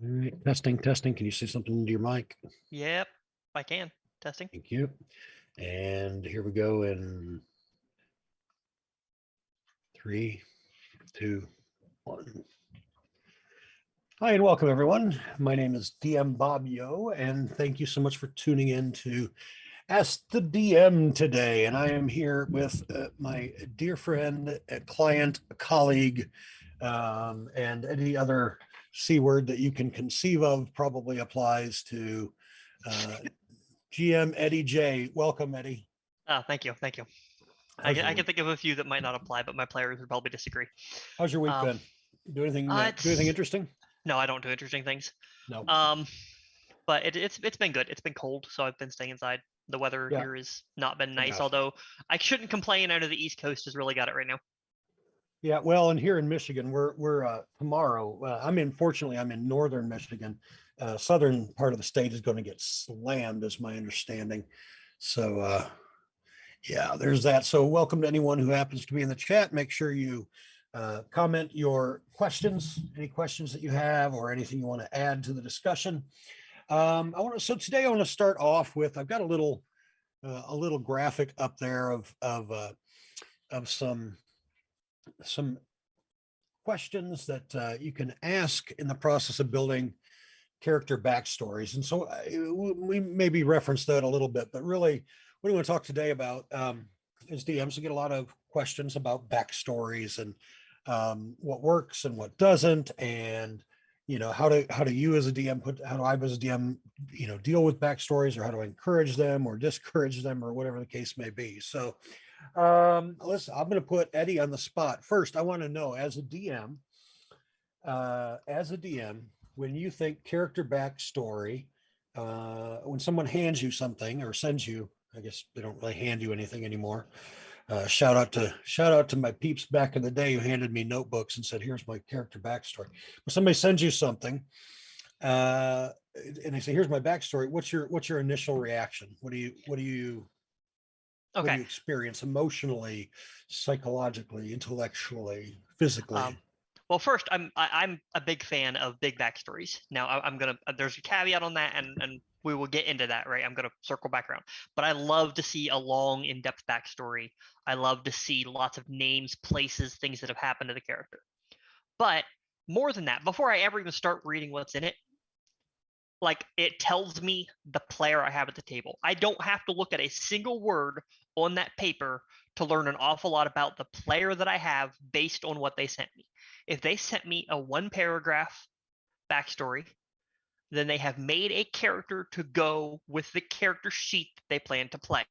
All right, testing, testing. Can you say something into your mic? Yep, I can. Testing. Thank you. And here we go in 3, 2, 1. Hi, and welcome, everyone. My name is DM Bob Yo, and thank you so much for tuning in to Ask the DM today. And I am here with my dear friend, client, colleague, and any other C word that you can conceive of probably applies to GM Eddie J. Welcome, Eddie. Thank you. Thank you. How's your I can week? think of a few that might not apply, but my players would probably disagree. How's your week Um, been? Do anything it's interesting? no, I don't do interesting things. No. Um, but it's been good. It's been cold, so I've been staying inside. The weather Yeah. here has not been I nice, gotcha. although I shouldn't complain. I know the East Coast has really got it right now. Yeah. Well, and here in Michigan, we're tomorrow. Fortunately, I'm in northern Michigan. Southern part of the state is going to get slammed, is my understanding. So yeah, there's that. So welcome to anyone who happens to be in the chat. Make sure you comment your questions, any questions that you have, or anything you want to add to the discussion. So today I want to start off with, I've got a little graphic up there of some questions that you can ask in the process of building character backstories. And so we maybe referenced that a little bit, but really what do we want to talk today about is DMs. We get a lot of questions about backstories and what works and what doesn't, and how do you as a DM how do I as a DM deal with backstories, or how do I encourage them or discourage them, or whatever the case may be. So listen, I'm going to put Eddie on the spot. First, I want to know, as a DM, when you think character backstory, when someone hands you something or sends you, I guess they don't really hand you anything anymore. Shout out to my peeps back in the day who handed me notebooks and said, "Here's my character backstory." When somebody sends you something, and they say, "Here's my backstory," what's your initial reaction? What do you Okay. experience emotionally, psychologically, intellectually, physically? Well, first, I'm a big fan of big backstories. Now, I'm gonna there's a caveat on that, and we will get into that, right? I'm gonna circle back around, but I love to see a long, in-depth backstory. I love to see lots of names, places, things that have happened to the character. But more than that, before I ever even start reading what's in it, like, it tells me the player I have at the table. I don't have to look at a single word on that paper to learn an awful lot about the player that I have based on what they sent me. If they sent me a 1-paragraph backstory, then they have made a character to go with the character sheet that they plan to play,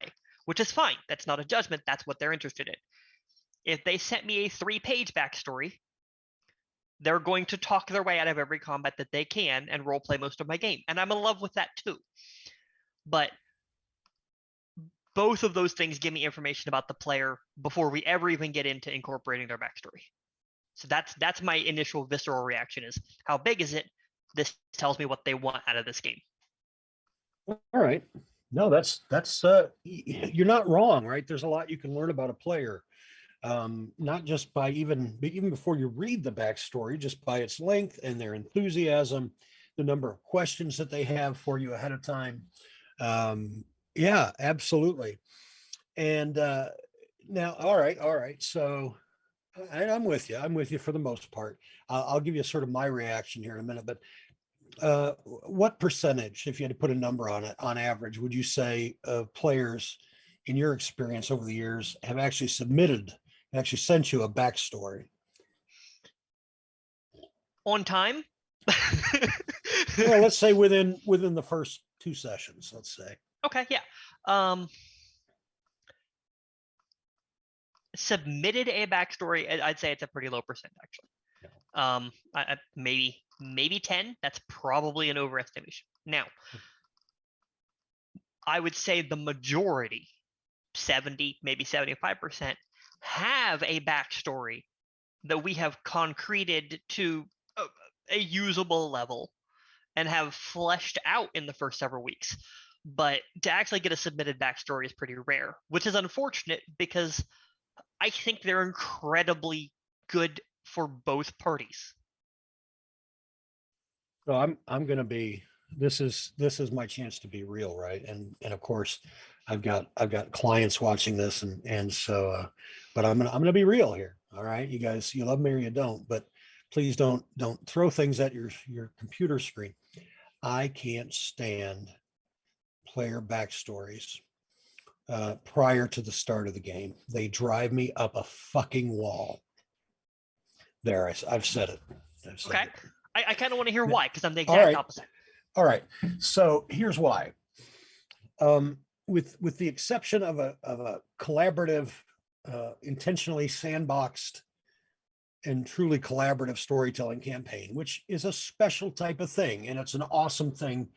which is fine. That's not a judgment. That's what they're interested in. If they sent me a 3-page backstory, they're going to talk their way out of every combat that they can and role play most of my game. And I'm in love with that too. But both of those things give me information about the player before we ever even get into incorporating their backstory. So that's my initial visceral reaction: is how big is it? This tells me what they want out of this game. All right. No, that's you're not wrong, right? There's a lot you can learn about a player, not just by even before you read the backstory, just by its length and their enthusiasm, the number of questions that they have for you ahead of time. Yeah, absolutely. And now, all right. So I'm with you. I'm with you for the most part. I'll give you sort of my reaction here in a minute, but what percentage, if you had to put a number on it, on average, would you say of players in your experience over the years have actually sent you a backstory? On time? Well, let's say within the first 2 sessions, let's say. Okay, yeah. Submitted a backstory, I'd say it's a pretty low percent, actually. Maybe 10. That's probably an overestimation. Now, I would say the majority, 70, maybe 75%, have a backstory that we have concreted to a usable level and have fleshed out in the first several weeks. But to actually get a submitted backstory is pretty rare, which is unfortunate because I think they're incredibly good for both parties. So I'm going to be, this is my chance to be real, right? And of course, I've got clients watching this, and so but I'm gonna be real here. All right, you guys, you love me or you don't, but please don't throw things at your computer screen. I can't stand player backstories prior to the start of the game. They drive me up a fucking wall. There, I've said it. I've said Okay. it. I kind of want to hear Now, why, because I'm the all exact right, opposite. all right. So here's why. With the exception of a collaborative, intentionally sandboxed and truly collaborative storytelling campaign, which is a special type of thing, and it's an awesome thing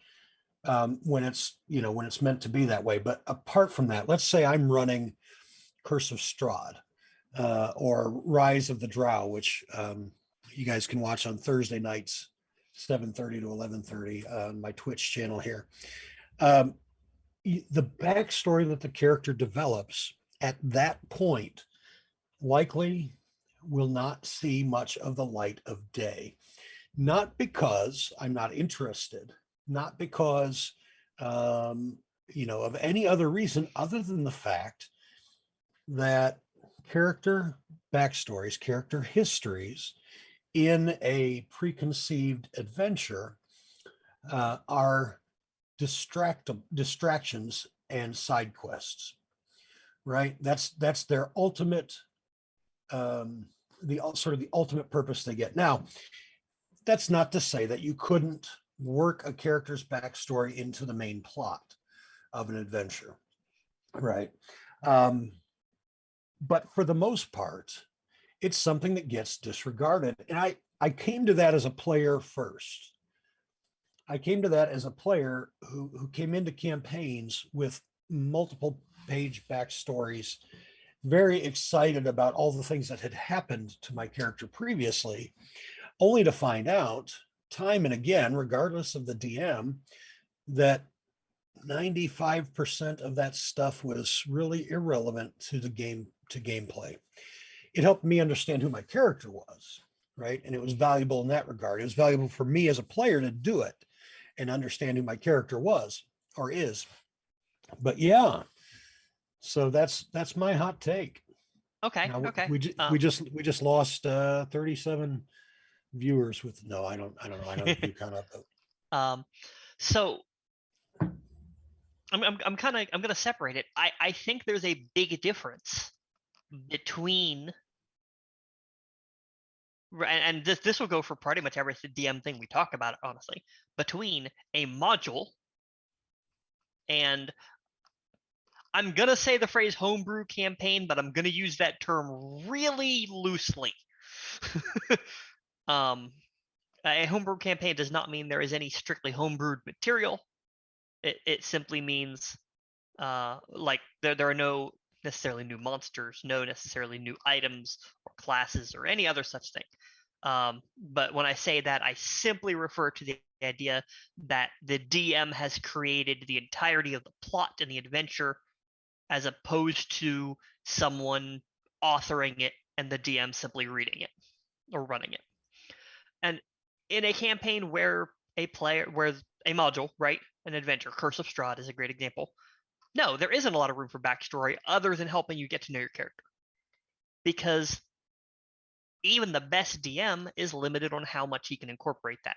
when it's when it's meant to be that way. But apart from that, let's say I'm running Curse of Strahd or Rise of the Drow, which you guys can watch on Thursday nights, 7:30 to 11:30 on my Twitch channel here. Um, the backstory that the character develops at that point likely will not see much of the light of day. Not because I'm not interested, not because of any other reason other than the fact that character backstories, character histories in a preconceived adventure are distractions and side quests, right? That's their ultimate, the sort of the ultimate purpose they get. Now, that's not to say that you couldn't work a character's backstory into the main plot of an adventure, right? But for the most part, it's something that gets disregarded. And I came to that as a player first. I came to that as a player who came into campaigns with multiple page backstories, very excited about all the things that had happened to my character previously, only to find out time and again, regardless of the DM, that 95% of that stuff was really irrelevant to the game, to gameplay. It helped me understand who my character was, right? And it was valuable in that regard. It was valuable for me as a player to do it and understand who my character was or is. But yeah, so that's my hot take. Okay. Now Okay. we just lost 37 viewers with no, I don't know. I don't do count up. So I'm gonna separate it. I think there's a big difference between, and this will go for pretty much every DM thing we talk about, honestly, between a module and, I'm gonna say the phrase homebrew campaign, but I'm gonna use that term really loosely. A homebrew campaign does not mean there is any strictly homebrewed material. It simply means like there are no necessarily new monsters, no necessarily new items or classes or any other such thing. But when I say that, I simply refer to the idea that the DM has created the entirety of the plot and the adventure, as opposed to someone authoring it and the DM simply reading it or running it. And in a campaign where a module, right, an adventure, Curse of Strahd is a great example. No, there isn't a lot of room for backstory other than helping you get to know your character. Because even the best DM is limited on how much he can incorporate that.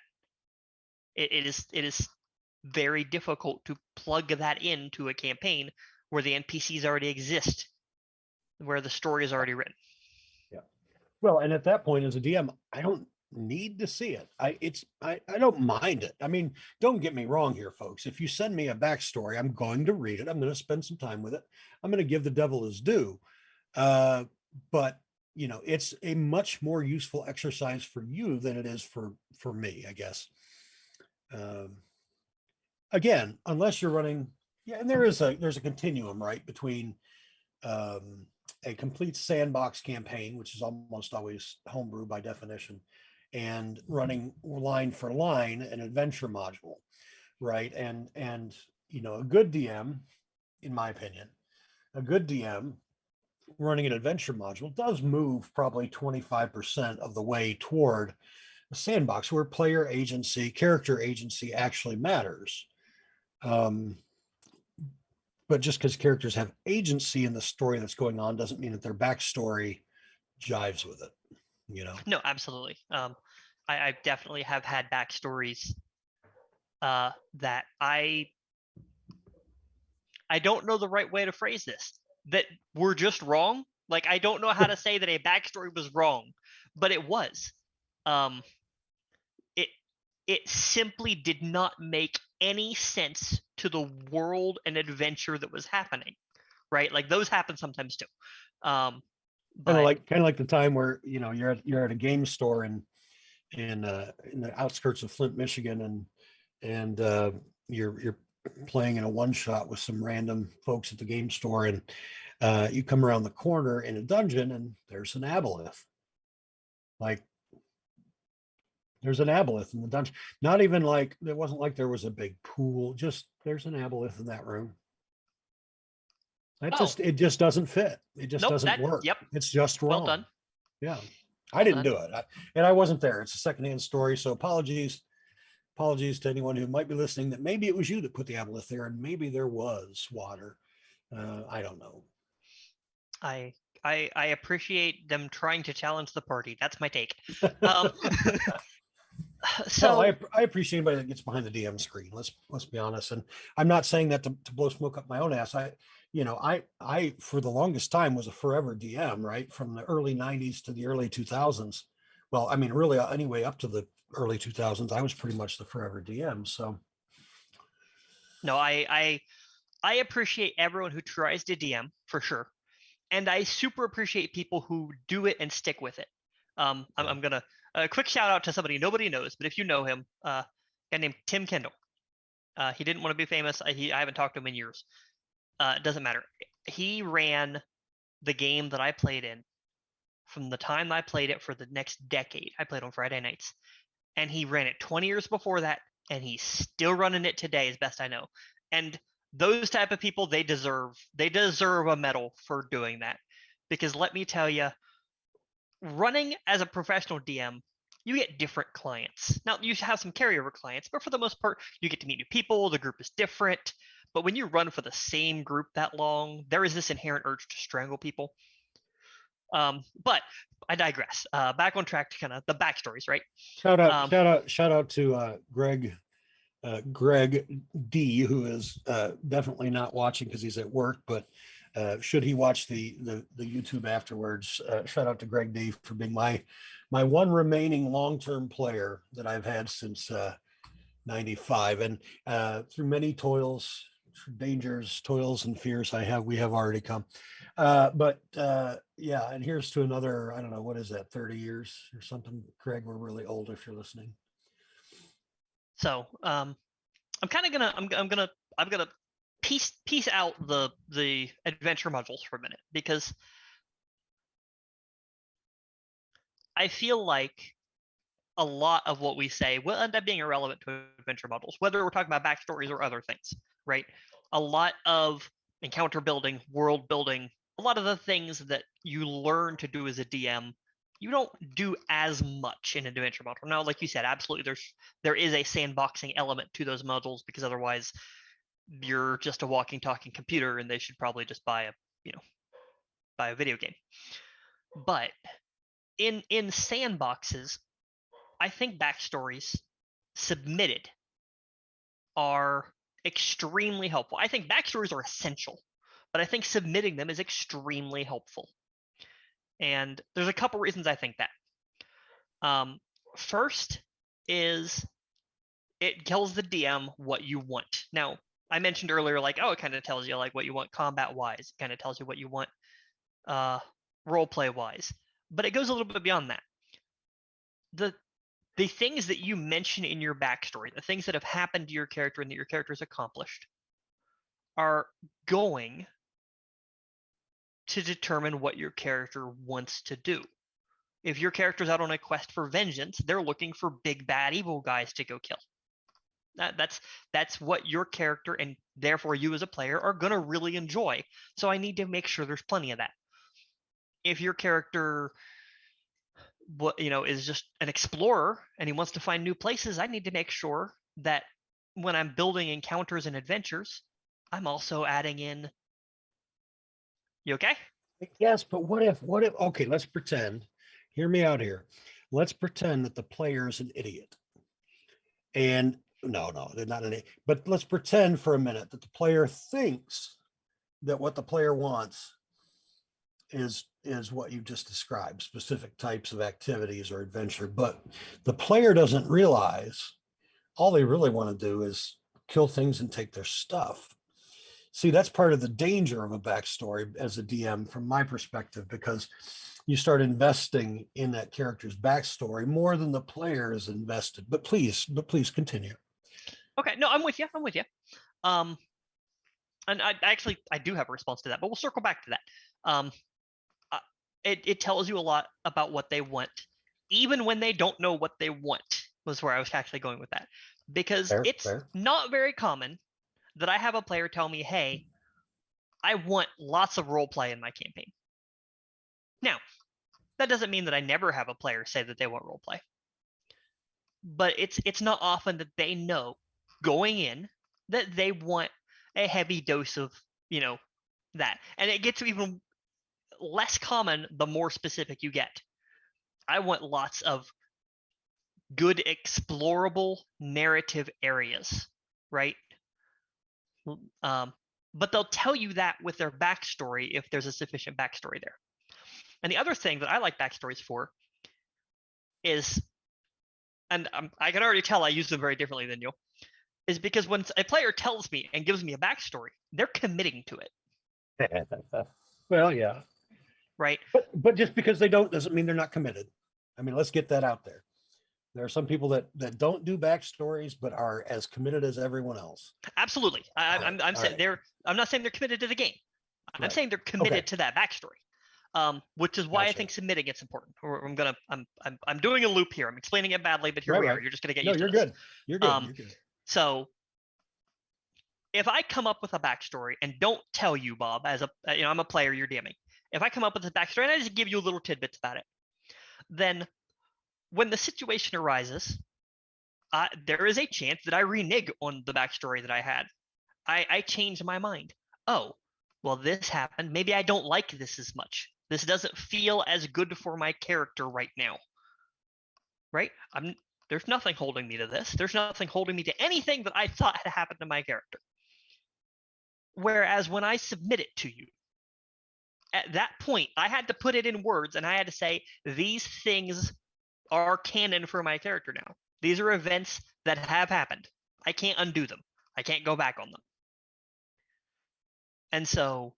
It is very difficult to plug that into a campaign where the NPCs already exist, where the story is already written. Yeah. Well, and at that point, as a DM, I don't need to see it. I don't mind it. I mean, don't get me wrong here, folks. If you send me a backstory, I'm going to read it. I'm going to spend some time with it. I'm going to give the devil his due. But it's a much more useful exercise for you than it is for me, I guess. Again, unless you're running, yeah, and there's a continuum, right, between a complete sandbox campaign, which is almost always homebrew by definition, and running line for line an adventure module, right? And a good DM, in my opinion, a good DM running an adventure module does move probably 25% of the way toward a sandbox where player agency, character agency actually matters. But just because characters have agency in the story that's going on doesn't mean that their backstory jives with it, you know? No, absolutely. I definitely have had backstories that I don't know the right way to phrase this, that were just wrong. Like, I don't know how to say that a backstory was wrong, but it was. Um, it it simply did not make any sense to the world and adventure that was happening. Right? Like, those happen sometimes too. Um, but Kind of like the time where, you know, you're at a game store in the outskirts of Flint, Michigan, and you're playing in a one shot with some random folks at the game store, and you come around the corner in a dungeon, and there's an aboleth. Like, there's an aboleth in the dungeon. Not even like, it wasn't like there was a big pool. Just there's an aboleth in that room. oh, It just doesn't fit. It just nope, doesn't work. yep, It's just well wrong. done, Yeah, I well didn't done. do it, and I wasn't there. It's a secondhand story, so apologies to anyone who might be listening that maybe it was you that put the aboleth there, and maybe there was water. I don't know. I I appreciate them trying to challenge the party. That's my take. Um, Well, so I appreciate anybody that gets behind the DM screen. Let's be honest. And I'm not saying that to blow smoke up my own ass. I for the longest time was a forever DM, right? From the early 90s to the early 2000s. Well, I mean, really, anyway, up to the early 2000s, I was pretty much the forever DM. So no, I appreciate everyone who tries to DM for sure, and I super appreciate people who do it and stick with it. I'm gonna a quick shout out to somebody nobody knows, but if you know him, a guy named Tim Kendall. He didn't want to be famous. I haven't talked to him in years. It doesn't matter. He ran the game that I played in from the time I played it for the next decade. I played on Friday nights, and he ran it 20 years before that, and he's still running it today, as best I know. And those type of people, they deserve a medal for doing that, because let me tell you, running as a professional DM, you get different clients. Now, you have some carryover clients, but for the most part, you get to meet new people. The group is different. But when you run for the same group that long, there is this inherent urge to strangle people. But I digress. Back on track to kind of the backstories, right? Um, shout out to Greg D, who is definitely not watching because he's at work, but should he watch the YouTube afterwards, shout out to Greg D for being my one remaining long-term player that I've had since 95. And through many toils, dangers, toils, and fears we have already come. But yeah, and here's to another, I don't know, what is that, 30 years or something? Greg, we're really old if you're listening. so I'm kind of gonna I'm gonna piece out the adventure modules for a minute, because I feel like a lot of what we say will end up being irrelevant to adventure modules, whether we're talking about backstories or other things, right? A lot of encounter building, world building, a lot of the things that you learn to do as a DM, you don't do as much in an adventure module. Now, like you said, absolutely, there is a sandboxing element to those modules, because otherwise you're just a walking, talking computer, and they should probably just buy a video game. But in sandboxes, I think backstories submitted are extremely helpful. I think backstories are essential, but I think submitting them is extremely helpful. And there's a couple reasons I think that. First is it tells the DM what you want. Now, I mentioned earlier, like, oh, it kind of tells you like what you want combat wise. It kind of tells you what you want role play wise. But it goes a little bit beyond that. The things that you mention in your backstory, the things that have happened to your character and that your character has accomplished, are going to determine what your character wants to do. If your character's out on a quest for vengeance, they're looking for big bad evil guys to go kill. That's what your character, and therefore you as a player, are gonna really enjoy. So I need to make sure there's plenty of that. If your character is just an explorer and he wants to find new places, I need to make sure that when I'm building encounters and adventures, I'm also adding in. You okay? Yes, but what if, okay, let's pretend, hear me out here. Let's pretend that the player is an idiot. And no, they're not an idiot. But let's pretend for a minute that the player thinks that what the player wants is what you just described, specific types of activities or adventure. But the player doesn't realize all they really want to do is kill things and take their stuff. See, that's part of the danger of a backstory as a DM from my perspective, because you start investing in that character's backstory more than the player is invested. But please continue. Okay, no, I'm with you. Um, and I do have a response to that, but we'll circle back to that. It tells you a lot about what they want, even when they don't know what they want. Was where I was actually going with that, because it's not very common that I have a player tell me, "Hey, I want lots of role play in my campaign." Now, that doesn't mean that I never have a player say that they want role play, but it's not often that they know going in that they want a heavy dose of that, and it gets even less common the more specific you get. I want lots of good explorable narrative areas, right? But they'll tell you that with their backstory if there's a sufficient backstory there. And the other thing that I like backstories for is, and I can already tell I use them very differently than you, is because when a player tells me and gives me a backstory, they're committing to it. Well, yeah. Right. But just because they don't doesn't mean they're not committed. I mean, let's get that out there. There are some people that don't do backstories, but are as committed as everyone else. Absolutely. I'm saying I'm not saying they're committed to the game. I'm saying they're committed to that backstory, which is why I think submitting it's important. I'm doing a loop here. I'm explaining it badly, but here we are. You're just gonna get used to this. You're good. You're good. So if I come up with a backstory and don't tell you, Bob, as I'm a player, you're DMing. If I come up with a backstory and I just give you little tidbits about it, then when the situation arises, there is a chance that I renege on the backstory that I had. I change my mind. Oh, well, this happened. Maybe I don't like this as much. This doesn't feel as good for my character right now. Right? There's nothing holding me to this. There's nothing holding me to anything that I thought had happened to my character. Whereas when I submit it to you, at that point, I had to put it in words and I had to say, these things are canon for my character now. These are events that have happened. I can't undo them. I can't go back on them. And so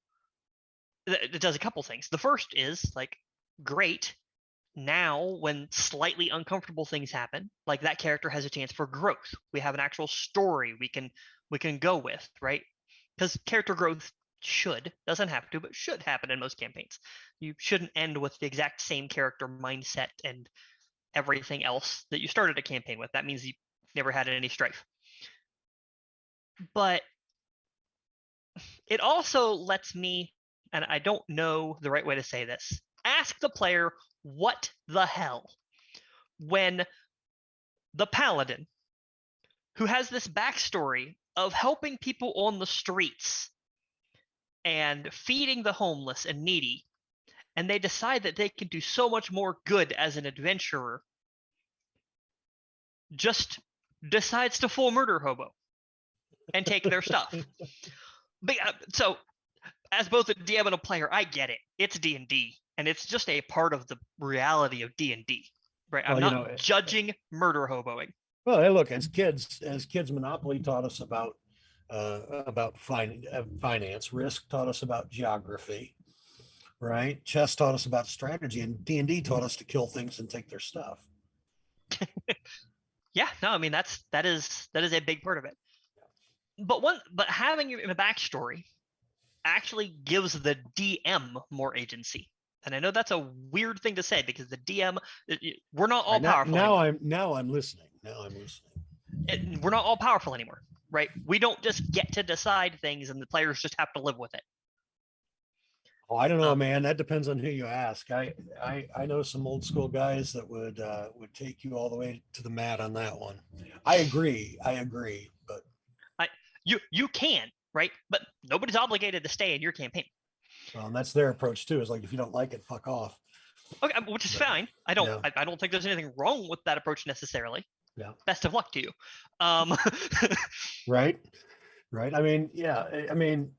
it does a couple things. The first is like, great. Now, when slightly uncomfortable things happen, like that character has a chance for growth. We have an actual story we can go with, right? Because character growth doesn't have to, but should happen in most campaigns. You shouldn't end with the exact same character mindset and everything else that you started a campaign with. That means you never had any strife. But it also lets me, and I don't know the right way to say this, ask the player, what the hell? When the paladin, who has this backstory of helping people on the streets and feeding the homeless and needy, and they decide that they can do so much more good as an adventurer, just decides to full murder hobo and take their stuff. But, so as both a DM and a player, I get it. It's D&D, and it's just a part of the reality of D&D, right? I'm not judging murder hoboing. Well, hey, look, as kids, Monopoly taught us about finance. Risk taught us about geography, right? Chess taught us about strategy, and D&D taught us to kill things and take their stuff. Yeah, no, I mean that is a big part of it. But having a backstory actually gives the DM more agency. And I know that's a weird thing to say because the DM, we're not all powerful. Now I'm listening. We're not all powerful anymore, right? We don't just get to decide things and the players just have to live with it. Oh, I don't know, Um, man. That depends on who you ask. I know some old school guys that would take you all the way to the mat on that one. I agree. I agree. But I you can, right? But nobody's obligated to stay in your campaign. well, and that's their approach too. Is like, if you don't like it, fuck off. Okay, which is But fine. I don't yeah, I don't think there's anything wrong with that approach necessarily. yeah, Best of luck to you. Um, right, right. I mean, yeah, I mean,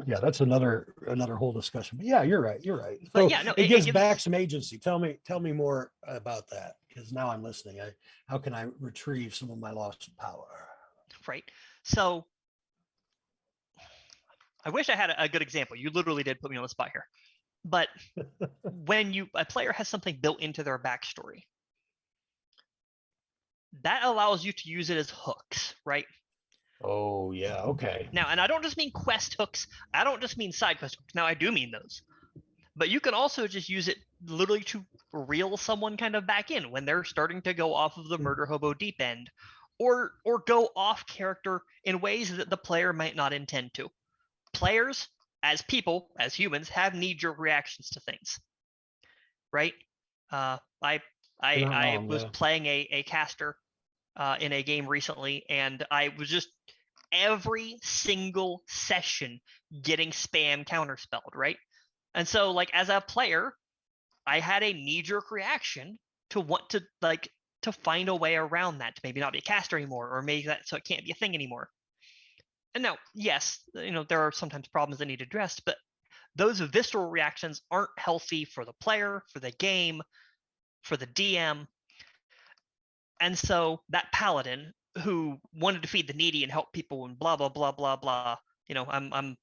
yeah, that's another whole discussion. But yeah, you're right. You're right. but So yeah, no, it it gives gives back some agency. Tell me more about that, because now I'm listening. How can I retrieve some of my lost power? right. So I wish I had a good example. You literally did put me on the spot here. But when a player has something built into their backstory, that allows you to use it as hooks, right? Oh yeah, okay. Now, and I don't just mean quest hooks. I don't just mean side quest hooks. Now, I do mean those. But you can also just use it literally to reel someone kind of back in when they're starting to go off of the murder hobo deep end, or go off character in ways that the player might not intend to. Players, as people, as humans, have knee-jerk reactions to things, right? I You're not I wrong. was Yeah. playing a caster in a game recently, and I was just every single session getting spam counterspelled, right? And so, like, as a player, I had a knee-jerk reaction to want to to find a way around that, to maybe not be a caster anymore, or maybe that so it can't be a thing anymore. And now, yes, there are sometimes problems that need addressed, but those visceral reactions aren't healthy for the player, for the game, for the DM. And so that paladin who wanted to feed the needy and help people and blah blah blah blah blah, I'm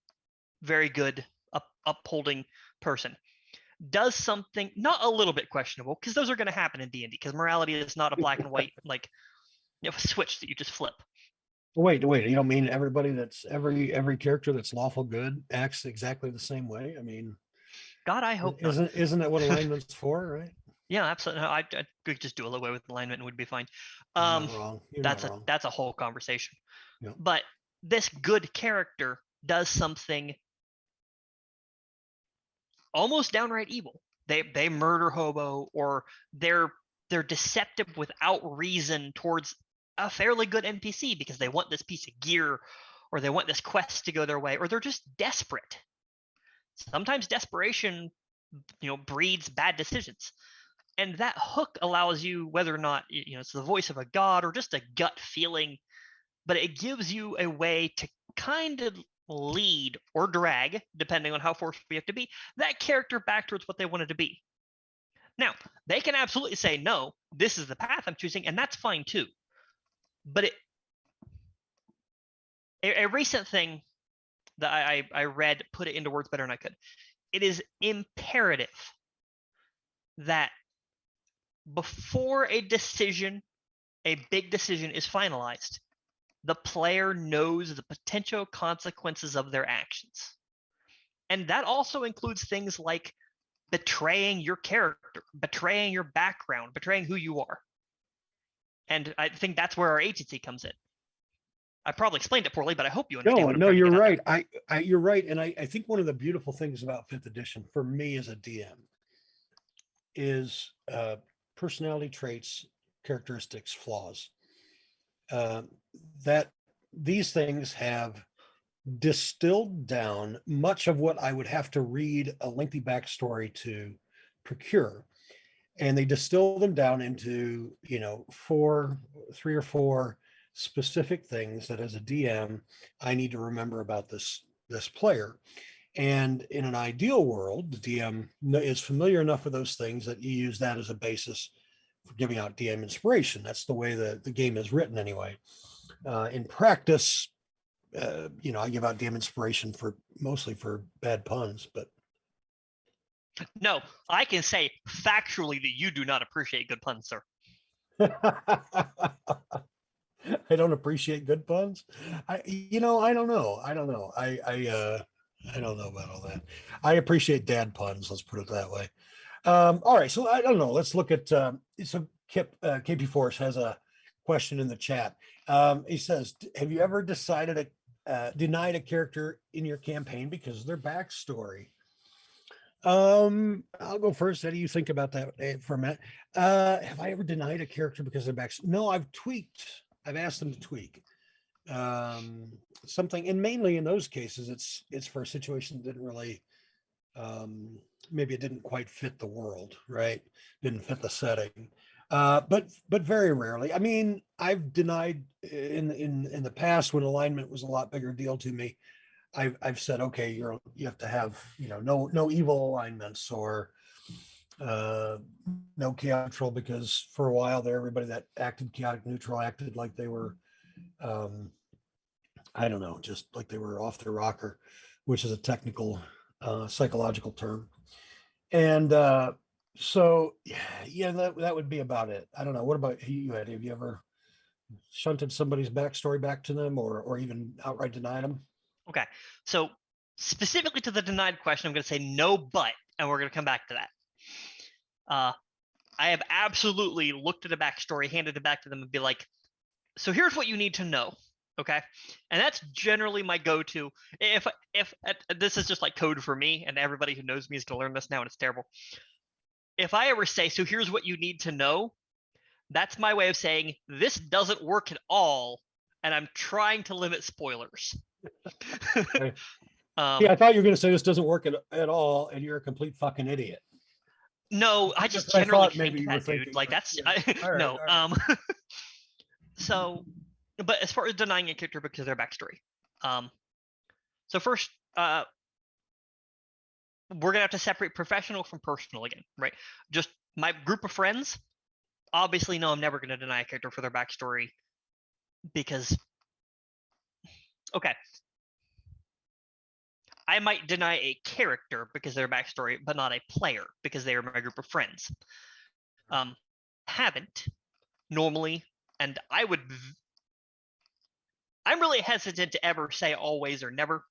very good upholding person, does something not a little bit questionable, because those are going to happen in D&D, because morality is not a black and white like switch that you just flip. Wait. You don't mean every character that's lawful good acts exactly the same way? I mean, God, I hope not. isn't that what alignment's for, right? Yeah, absolutely. No, I could just do away with alignment and we'd be fine. You're not Um, wrong. You're not that's a wrong. that's a whole conversation. Yeah. But this good character does something almost downright evil. They murder hobo, or they're deceptive without reason towards a fairly good NPC because they want this piece of gear, or they want this quest to go their way, or they're just desperate. Sometimes desperation, breeds bad decisions. And that hook allows you, whether or not it's the voice of a god or just a gut feeling, but it gives you a way to kind of lead or drag, depending on how forceful you have to be, that character back towards what they wanted to be. Now, they can absolutely say, no, this is the path I'm choosing, and that's fine too. But a recent thing that I read put it into words better than I could. It is imperative that before a big decision is finalized, the player knows the potential consequences of their actions. And that also includes things like betraying your character, betraying your background, betraying who you are. And I think that's where our agency comes in. I probably explained it poorly, but I hope you understand No, what I'm no, trying to you're get at there. right. You're right. And I think one of the beautiful things about fifth edition for me as a DM is personality traits, characteristics, flaws. Uh, that these things have distilled down much of what I would have to read a lengthy backstory to procure. And they distill them down into, three or four specific things that as a DM, I need to remember about this player. And in an ideal world, the DM is familiar enough with those things that you use that as a basis for giving out DM inspiration. That's the way the game is written anyway. In practice, I give out DM inspiration mostly for bad puns, but No, I can say factually that you do not appreciate good puns, sir. I don't appreciate good puns. I don't know. I don't know about all that. I appreciate dad puns. Let's put it that way. All right. So I don't know. Let's look at, so KP Force has a question in the chat. He says, have you ever denied a character in your campaign because of their backstory? I'll go first. How do you think about that for a minute? Have I ever denied a character because of their back? No, I've tweaked. I've asked them to tweak something, and mainly in those cases, it's for a situation that didn't really, maybe it didn't quite fit the world, right? Didn't fit the setting. But very rarely. I mean, I've denied in the past when alignment was a lot bigger deal to me. I've said, okay, you have to have, no evil alignments or no chaotic neutral, because for a while there, everybody that acted chaotic neutral acted like they were, I don't know, just like they were off their rocker, which is a technical psychological term. And so yeah, that would be about it. I don't know. What about you, Eddie? Have you ever shunted somebody's backstory back to them, or even outright denied them? Okay. So specifically to the denied question, I'm going to say no, but, and we're going to come back to that. I have absolutely looked at a backstory, handed it back to them, and be like, so here's what you need to know. Okay. And that's generally my go-to. If this is just like code for me, and everybody who knows me is going to learn this now, and it's terrible. If I ever say, so here's what you need to know, that's my way of saying this doesn't work at all, and I'm trying to limit spoilers. Okay. Yeah, I thought you were going to say this doesn't work at all, and you're a complete fucking idiot. No, I That's just what I generally thought maybe think you were that, dude. thinking. Like But that's yeah. All right, no. all right. So, but as far as denying a character because of their backstory, so first, we're gonna have to separate professional from personal again, right? Just my group of friends. Obviously, no, I'm never gonna deny a character for their backstory because, okay, I might deny a character because of their backstory, but not a player because they are my group of friends. Haven't normally, and I'm really hesitant to ever say always or never.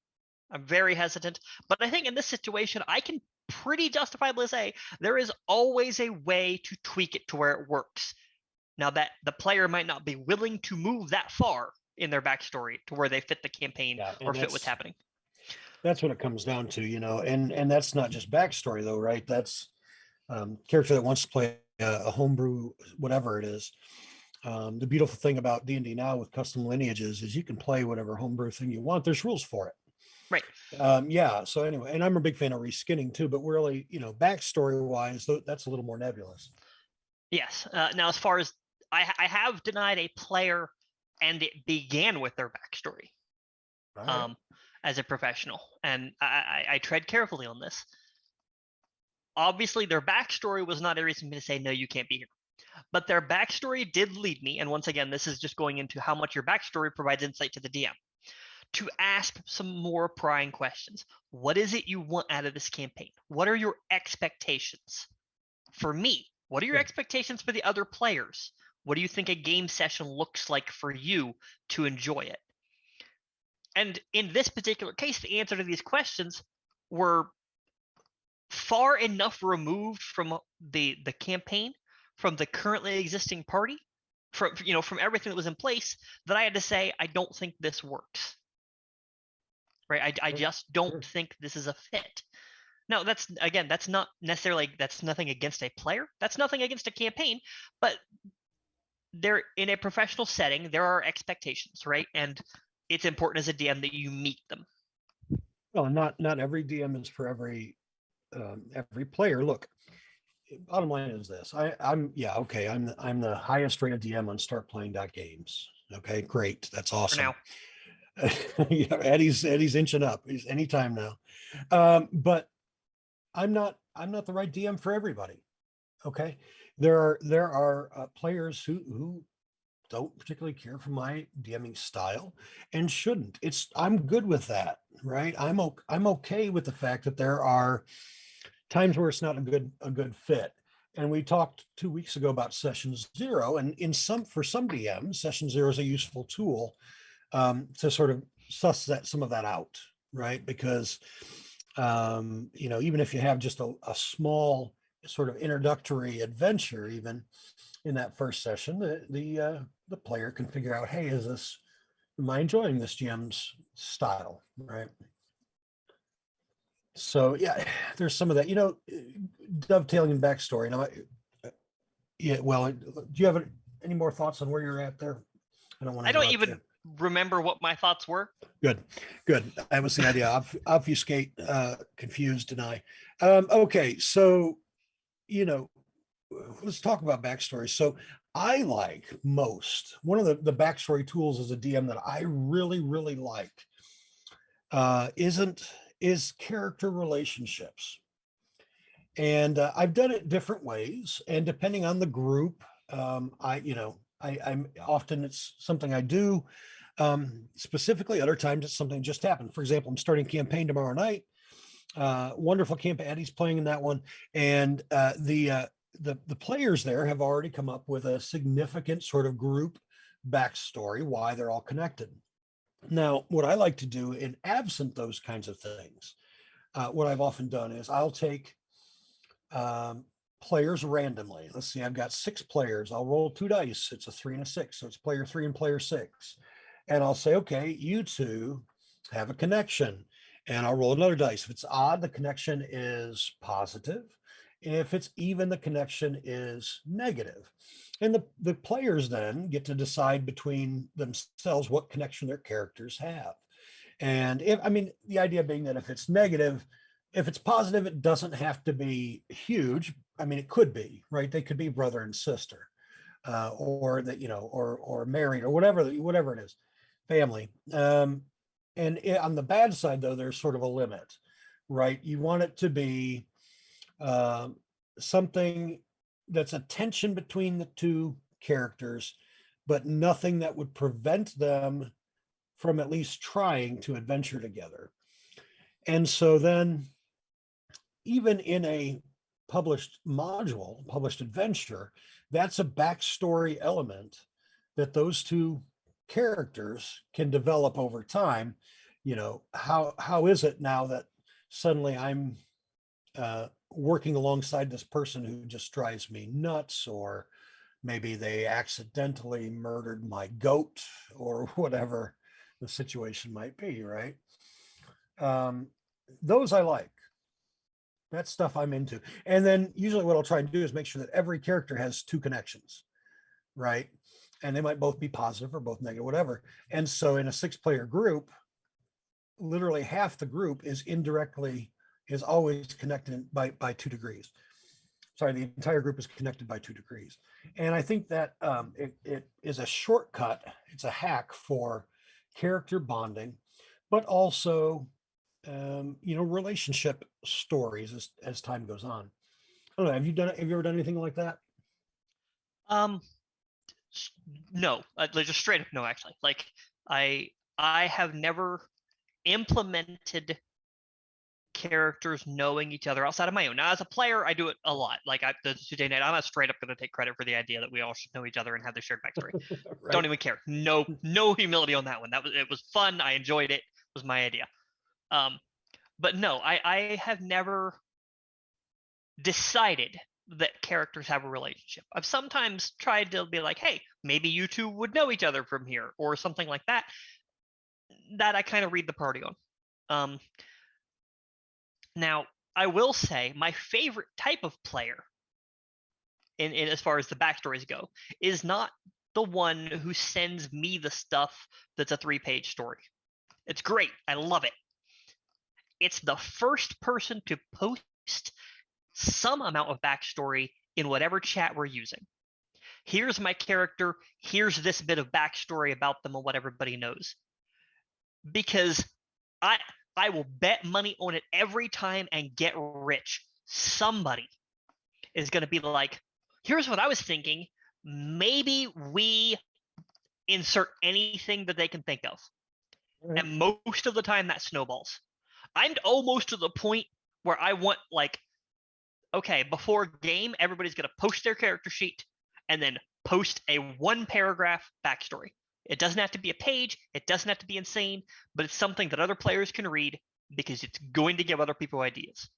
I'm very hesitant, but I think in this situation, I can pretty justifiably say there is always a way to tweak it to where it works. Now that the player might not be willing to move that far in their backstory to where they fit the campaign or fit what's happening. That's what it comes down to, and that's not just backstory though, right? That's character that wants to play a homebrew, whatever it is. The beautiful thing about D&D now with custom lineages is you can play whatever homebrew thing you want. There's rules for it. Right. Yeah. So anyway, and I'm a big fan of reskinning too, but really, backstory wise, that's a little more nebulous. Yes. Now, as far as I have denied a player, and it began with their backstory. Right. As a professional, and I tread carefully on this. Obviously, their backstory was not a reason for me to say no, you can't be here. But their backstory did lead me, and once again, this is just going into how much your backstory provides insight to the DM, to ask some more prying questions. What is it you want out of this campaign? What are your expectations? For me, what are your expectations for the other players? What do you think a game session looks like for you to enjoy it? And in this particular case, the answer to these questions were far enough removed from the campaign, from the currently existing party, from everything that was in place, that I had to say I don't think this works. Right? I just don't think this is a fit. Now, that's not necessarily, that's nothing against a player. That's nothing against a campaign, but there, in a professional setting, there are expectations, right? And it's important as a DM that you meet them. Well, not every DM is for every player. Look, bottom line is this: I'm the highest rated DM on StartPlaying.games. Okay, great, that's awesome. Yeah, Eddie's inching up. He's anytime now, but I'm not the right DM for everybody. Okay, there are players who don't particularly care for my DMing style and shouldn't. I'm good with that, right? I'm okay with the fact that there are times where it's not a good fit. And we talked 2 weeks ago about session 0, and for some DMs, session 0 is a useful tool to sort of suss some of that out, right? Because even if you have just a small sort of introductory adventure, even in that first session, the player can figure out, hey, am I enjoying this GM's style, right? So yeah, there's some of that, dovetailing in backstory. Now, yeah, well, do you have any more thoughts on where you're at there? I don't want I to don't interrupt you. even remember what my thoughts were. Good, good. That was the idea. Obfuscate, confuse, deny. Okay, so you know, let's talk about backstory. So I like one of the backstory tools as a DM that I really, really like is character relationships. And I've done it different ways, and depending on the group, I'm often it's something I do specifically. Other times it's something just happened. For example, I'm starting campaign tomorrow night. Wonderful campaign. Eddie's playing in that one, and the players there have already come up with a significant sort of group backstory, why they're all connected. Now, what I like to do in absent those kinds of things, what I've often done is I'll take um, players randomly. Let's see, I've got 6 players. I'll roll 2 dice. It's a 3 and a 6. So it's player 3 and player 6. And I'll say, okay, you two have a connection. And I'll roll another dice. If it's odd, the connection is positive. If it's even, the connection is negative. And the players then get to decide between themselves what connection their characters have. And the idea being that if it's negative, if it's positive, it doesn't have to be huge. I mean, it could be, right? They could be brother and sister, or that, or married, or whatever it is, family. On the bad side, though, there's sort of a limit, right? You want it to be um, something that's a tension between the two characters, but nothing that would prevent them from at least trying to adventure together. And so then, even in a published adventure, that's a backstory element that those two characters can develop over time. How is it now that suddenly I'm working alongside this person who just drives me nuts, or maybe they accidentally murdered my goat, or whatever the situation might be, right? Um, those I like. That's stuff I'm into. And then usually what I'll try and do is make sure that every character has 2 connections, right? And they might both be positive or both negative, whatever. And so in a 6-player group, literally half the group is always connected by 2 degrees. Sorry, the entire group is connected by 2 degrees. And I think that it is a shortcut. It's a hack for character bonding, but also relationship stories as time goes on. I don't know. Have you ever done anything like that? Um, no, like just straight up no. Actually, like I I have never implemented characters knowing each other outside of my own. Now, as a player, I do it a lot. Like today night, I'm not straight up going to take credit for the idea that we all should know each other and have the shared backstory. Right. Don't even care. No humility on that one. It was fun. I enjoyed it. It was my idea. Um, but no, I have never decided that characters have a relationship. I've sometimes tried to be like, hey, maybe you two would know each other from here, or something like that. That I kind of read the party on. Um, Now, I will say my favorite type of player, in as far as the backstories go, is not the one who sends me the stuff that's a 3-page story. It's great. I love it. It's the first person to post some amount of backstory in whatever chat we're using. Here's my character. Here's this bit of backstory about them and what everybody knows. Because I I will bet money on it every time and get rich. Somebody is going to be like, here's what I was thinking. Maybe we insert anything that they can think of. Right. And most of the time that snowballs. I'm almost to the point where I want, like, okay, before game, everybody's going to post their character sheet and then post a 1-paragraph backstory. It doesn't have to be a page. It doesn't have to be insane, but it's something that other players can read because it's going to give other people ideas.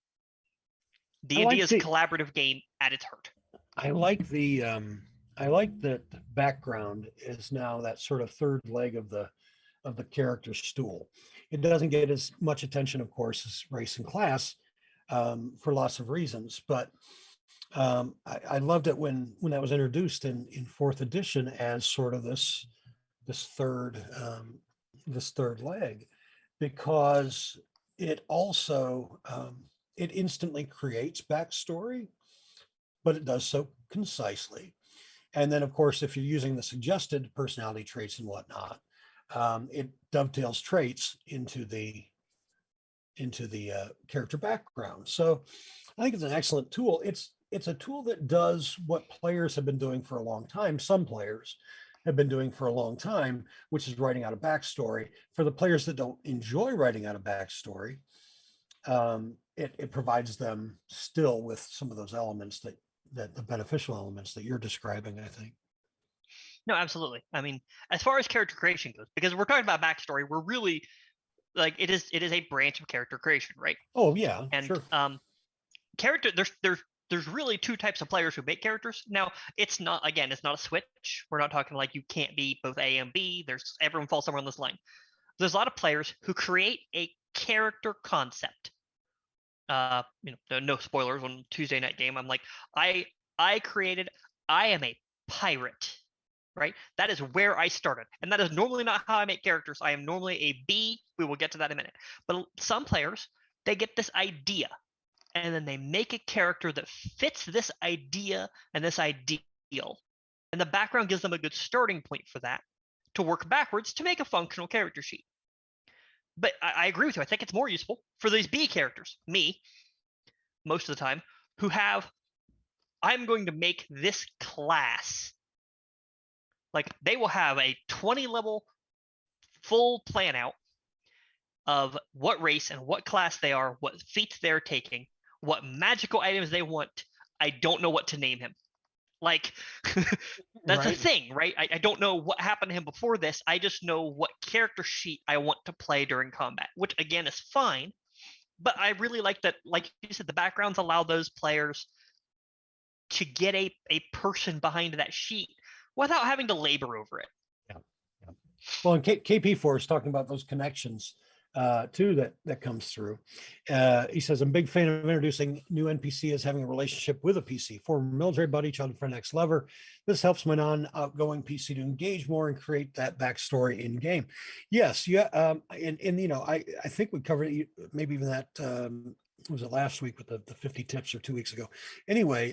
D&D is a collaborative game at its heart. I like that background is now that sort of third leg of the character stool. It doesn't get as much attention, of course, as race and class, for lots of reasons. But I loved it when that was introduced in fourth edition as sort of this third this third leg, because it also it instantly creates backstory, but it does so concisely. And then, of course, if you're using the suggested personality traits and whatnot, it dovetails traits into the character background. So I think it's an excellent tool. It's a tool that does what players have been doing for a long time. Some players have been doing for a long time, which is writing out a backstory. For the players that don't enjoy writing out a backstory, it provides them still with some of those elements that the beneficial elements that you're describing, I think. No, absolutely. I mean, as far as character creation goes, because we're talking about backstory, we're really like it is a branch of character creation, right? Oh yeah, And sure. Character there's really two types of players who make characters. Now, it's not a switch. We're not talking like you can't be both A and B. There's everyone falls somewhere on this line. There's a lot of players who create a character concept. No spoilers on Tuesday night game. I'm like, I created, I am a pirate, right? That is where I started. And that is normally not how I make characters. I am normally a B. We will get to that in a minute. But some players, they get this idea and then they make a character that fits this idea and this ideal. And the background gives them a good starting point for that to work backwards to make a functional character sheet. But I agree with you. I think it's more useful for these B characters, me, most of the time, who have, I'm going to make this class. Like, they will have a 20 level full plan out of what race and what class they are, what feats they're taking, what magical items they want. I don't know what to name him. Like, that's a Right. thing, right? I don't know what happened to him before this. I just know what character sheet I want to play during combat, which again is fine. But I really like that, like you said, the backgrounds allow those players to get a person behind that sheet without having to labor over it. Yeah. Yeah. Well, and KP4 is talking about those connections too that comes through. He says, I'm a big fan of introducing new NPC as having a relationship with a PC, former military buddy, childhood friend, ex-lover. This helps my non-outgoing PC to engage more and create that backstory in game. Yes, yeah, and you know, I think we covered it, maybe even that was it last week with the 50 tips or 2 weeks ago. Anyway,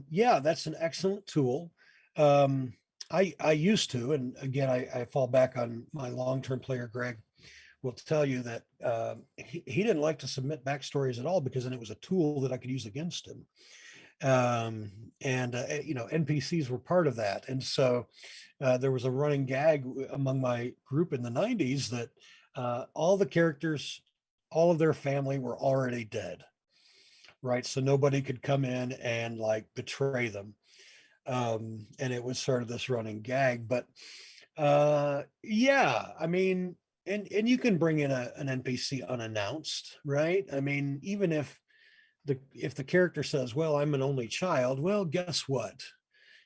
yeah, that's an excellent tool. I used to, and again, I fall back on my long-term player, Greg, will tell you that he didn't like to submit backstories at all because then it was a tool that I could use against him. You know, NPCs were part of that. And so there was a running gag among my group in the 90s that all the characters, all of their family were already dead, right? So nobody could come in and like betray them. And it was sort of this running gag. But yeah, I mean, and you can bring in an NPC unannounced, right? I mean, even if the character says, well, I'm an only child, well, guess what?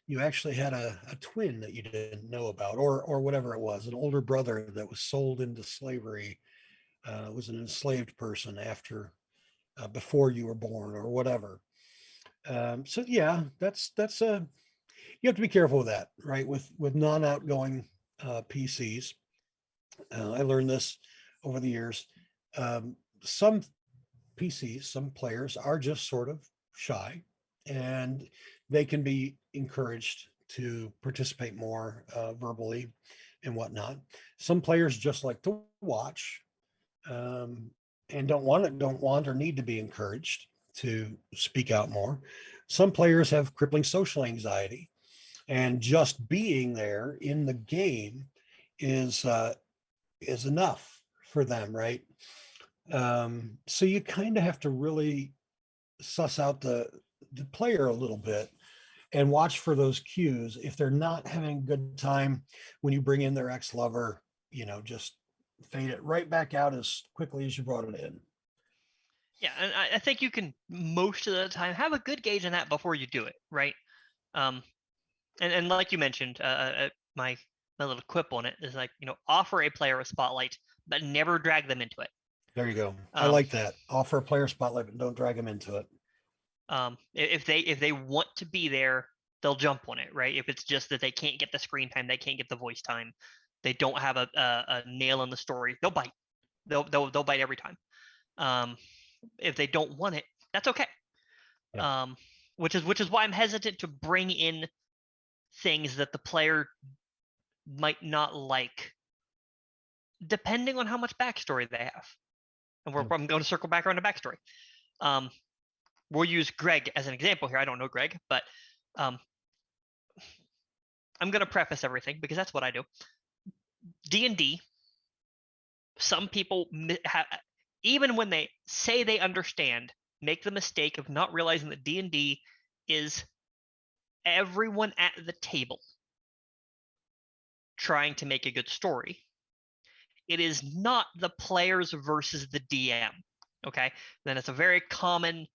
You actually had a twin that you didn't know about, or whatever it was, an older brother that was sold into slavery, was an enslaved person after before you were born or whatever. So yeah, that's a you have to be careful with that, right? With non-outgoing PCs. I learned this over the years. Some PCs, some players are just sort of shy, and they can be encouraged to participate more verbally and whatnot. Some players just like to watch, and don't want or need to be encouraged to speak out more. Some players have crippling social anxiety, and just being there in the game is enough for them, right? So you kind of have to really suss out the player a little bit and watch for those cues. If they're not having a good time when you bring in their ex-lover, you know, just fade it right back out as quickly as you brought it in. Yeah, and I think you can most of the time have a good gauge on that before you do it, right? Um, and like you mentioned, my little quip on it is like, offer a player a spotlight but never drag them into it. There you go. I like that. Offer a player spotlight, but don't drag them into it. If they want to be there, they'll jump on it, right? If it's just that they can't get the screen time, they can't get the voice time, they don't have a nail in the story, they'll bite. They'll bite every time. If they don't want it, that's okay. Yeah. Which is why I'm hesitant to bring in things that the player might not like, depending on how much backstory they have. And I'm going to circle back around to backstory. We'll use Greg as an example here. I don't know Greg, but I'm going to preface everything because that's what I do. D&D, some people even when they say they understand, make the mistake of not realizing that D&D is everyone at the table trying to make a good story. It is not the players versus the DM. Okay, then it's a very common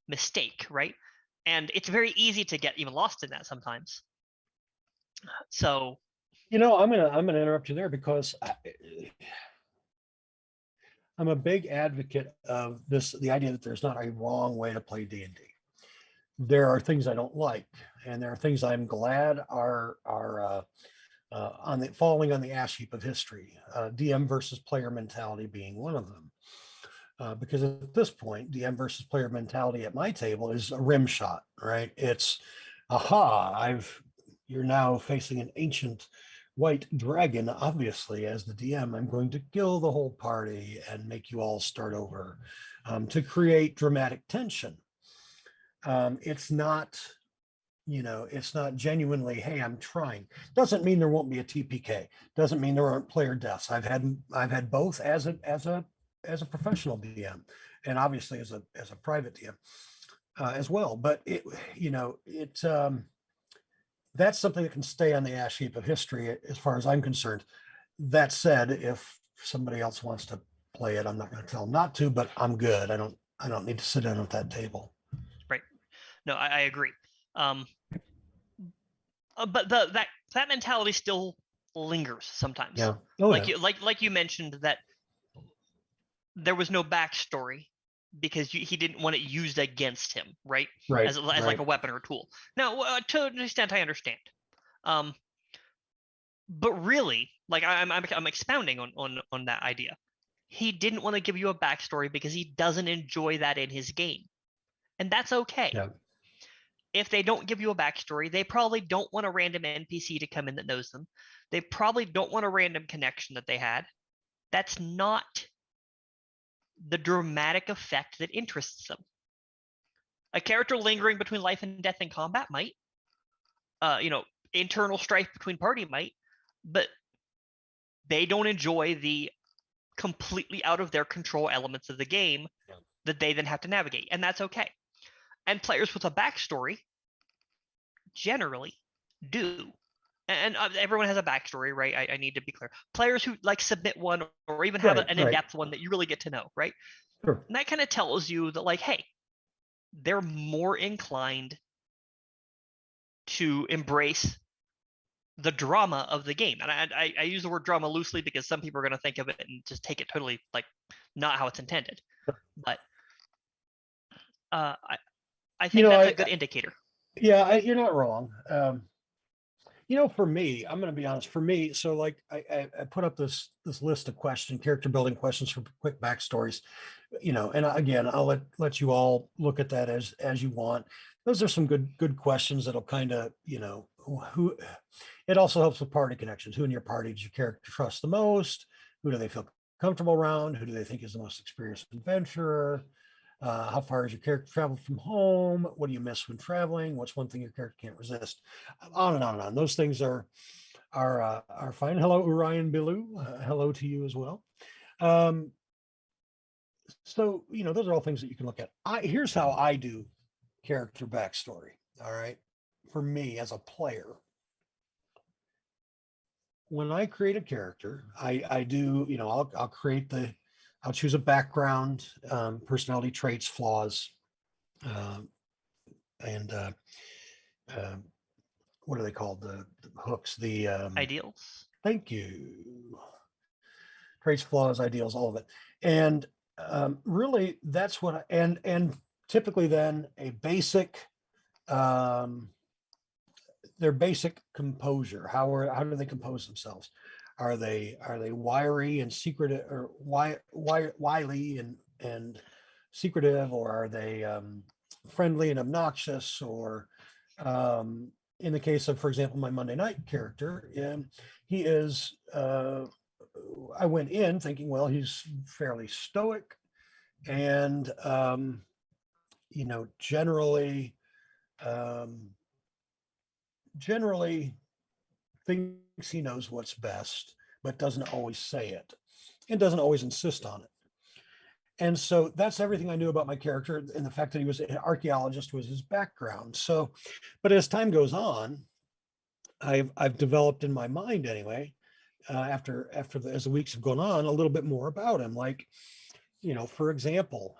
mistake, right? And it's very easy to get even lost in that sometimes. So, I'm gonna interrupt you there because I'm a big advocate of the idea that there's not a wrong way to play D&D. There are things I don't like, and there are things I'm glad are falling on the ash heap of history. DM versus player mentality being one of them. Because at this point, DM versus player mentality at my table is a rim shot, right? It's, you're now facing an ancient white dragon. Obviously, as the DM, I'm going to kill the whole party and make you all start over to create dramatic tension. It's not, it's not genuinely, hey, I'm trying. Doesn't mean there won't be a TPK. Doesn't mean there aren't player deaths. I've had both as a professional DM, and obviously as a private DM as well. But that's something that can stay on the ash heap of history as far as I'm concerned. That said, if somebody else wants to play it, I'm not going to tell them not to, but I'm good. I don't need to sit down at that table. Right. No, I agree. But that mentality still lingers sometimes. Yeah. Like you mentioned that there was no backstory because he didn't want it used against him, right? Right. As like a weapon or a tool. Now, to an extent, I understand. But really, like I'm expounding on that idea. He didn't want to give you a backstory because he doesn't enjoy that in his game, and that's okay. Yeah. If they don't give you a backstory, they probably don't want a random NPC to come in that knows them. They probably don't want a random connection that they had. That's not the dramatic effect that interests them. A character lingering between life and death in combat might. Internal strife between party might, but they don't enjoy the completely out of their control elements of the game that they then have to navigate, and that's okay. And players with a backstory generally do. And everyone has a backstory, right? I need to be clear. Players who like submit one or even have an in-depth one that you really get to know, right? Sure. And that kind of tells you that, like, hey, they're more inclined to embrace the drama of the game. And I use the word drama loosely because some people are going to think of it and just take it totally like not how it's intended. But I think that's a good indicator. Yeah, you're not wrong. For me, I'm going to be honest. For me, so like I put up this list of character building questions for quick backstories. And again, I'll let you all look at that as you want. Those are some good questions that'll kind of who. It also helps with party connections. Who in your party does your character trust the most? Who do they feel comfortable around? Who do they think is the most experienced adventurer? How far has your character traveled from home? What do you miss when traveling? What's one thing your character can't resist? On and on and on. Those things are fine. Hello, Urian Bilou. Hello to you as well. So those are all things that you can look at. Here's how I do character backstory. All right, for me as a player, when I create a character, I do I'll create I'll choose a background, personality traits, flaws, and what are they called? The hooks, the ideals. Thank you. traits, flaws, ideals, all of it. And really that's what and typically then a basic their basic composure. How do they compose themselves? Are they wiry and secretive, or wily and secretive, or are they friendly and obnoxious? Or in the case of, for example, my Monday night character, he is. I went in thinking, well, he's fairly stoic and generally um, generally thinks he knows what's best, but doesn't always say it and doesn't always insist on it. And so that's everything I knew about my character, and the fact that he was an archaeologist was his background. So, but as time goes on, I've developed in my mind anyway, as the weeks have gone on, a little bit more about him. Like, for example,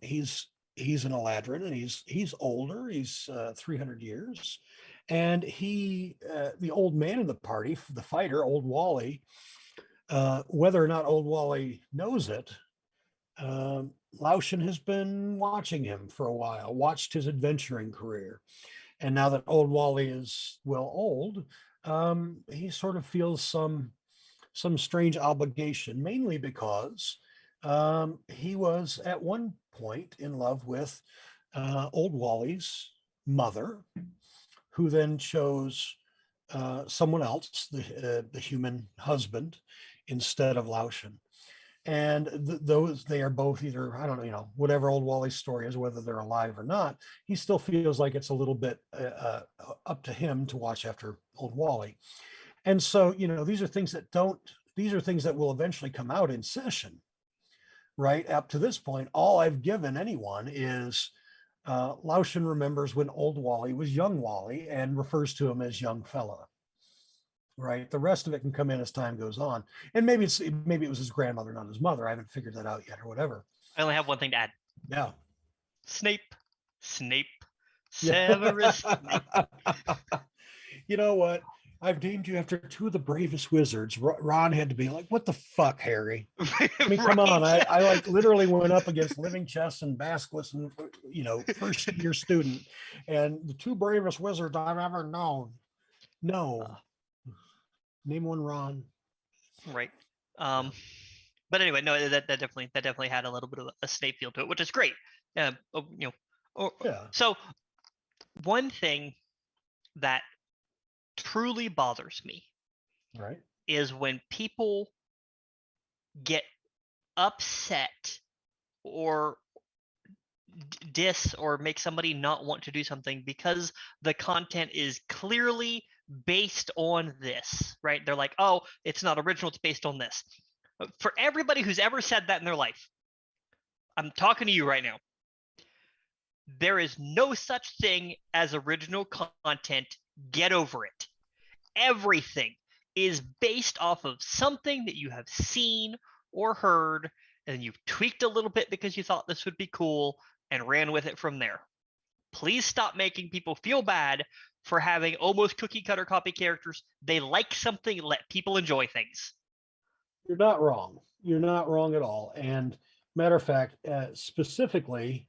he's an Eladrin, and he's older. He's 300 years, and the old man in the party, the fighter, Old Wally. Whether or not Old Wally knows it, Laushan has been watching him for a while, watched his adventuring career, and now that Old Wally is old, he sort of feels some strange obligation, mainly because he was at one point in love with Old Wally's mother, who then chose someone else, the human husband, instead of Laushan. And they are both either, I don't know, whatever Old Wally's story is, whether they're alive or not, he still feels like it's a little bit up to him to watch after Old Wally. And so, these are things that will eventually come out in session, right? Up to this point, all I've given anyone is Laushan remembers when Old Wally was young Wally and refers to him as young fella. Right. The rest of it can come in as time goes on. And maybe it was his grandmother, not his mother. I haven't figured that out yet, or whatever. I only have one thing to add. Yeah. Snape, Severus Snape. You know what? I've named you after two of the bravest wizards. Ron had to be like, what the fuck, Harry? I mean, come on. I like literally went up against Living Chess and Basilisk, and first year student, and the two bravest wizards I've ever known. No. Name one, Ron. Right. But anyway, no, that definitely had a little bit of a Snape feel to it, which is great. Yeah. So one thing that truly bothers me, right, is when people get upset or diss or make somebody not want to do something because the content is clearly based on this, right? They're like, oh, it's not original, it's based on this. For everybody who's ever said that in their life, I'm talking to you right now. There is no such thing as original content. Get over it. Everything is based off of something that you have seen or heard, and you've tweaked a little bit because you thought this would be cool and ran with it from there. Please stop making people feel bad for having almost cookie cutter copy characters. They like something, let people enjoy things. You're not wrong. You're not wrong at all. And matter of fact, specifically,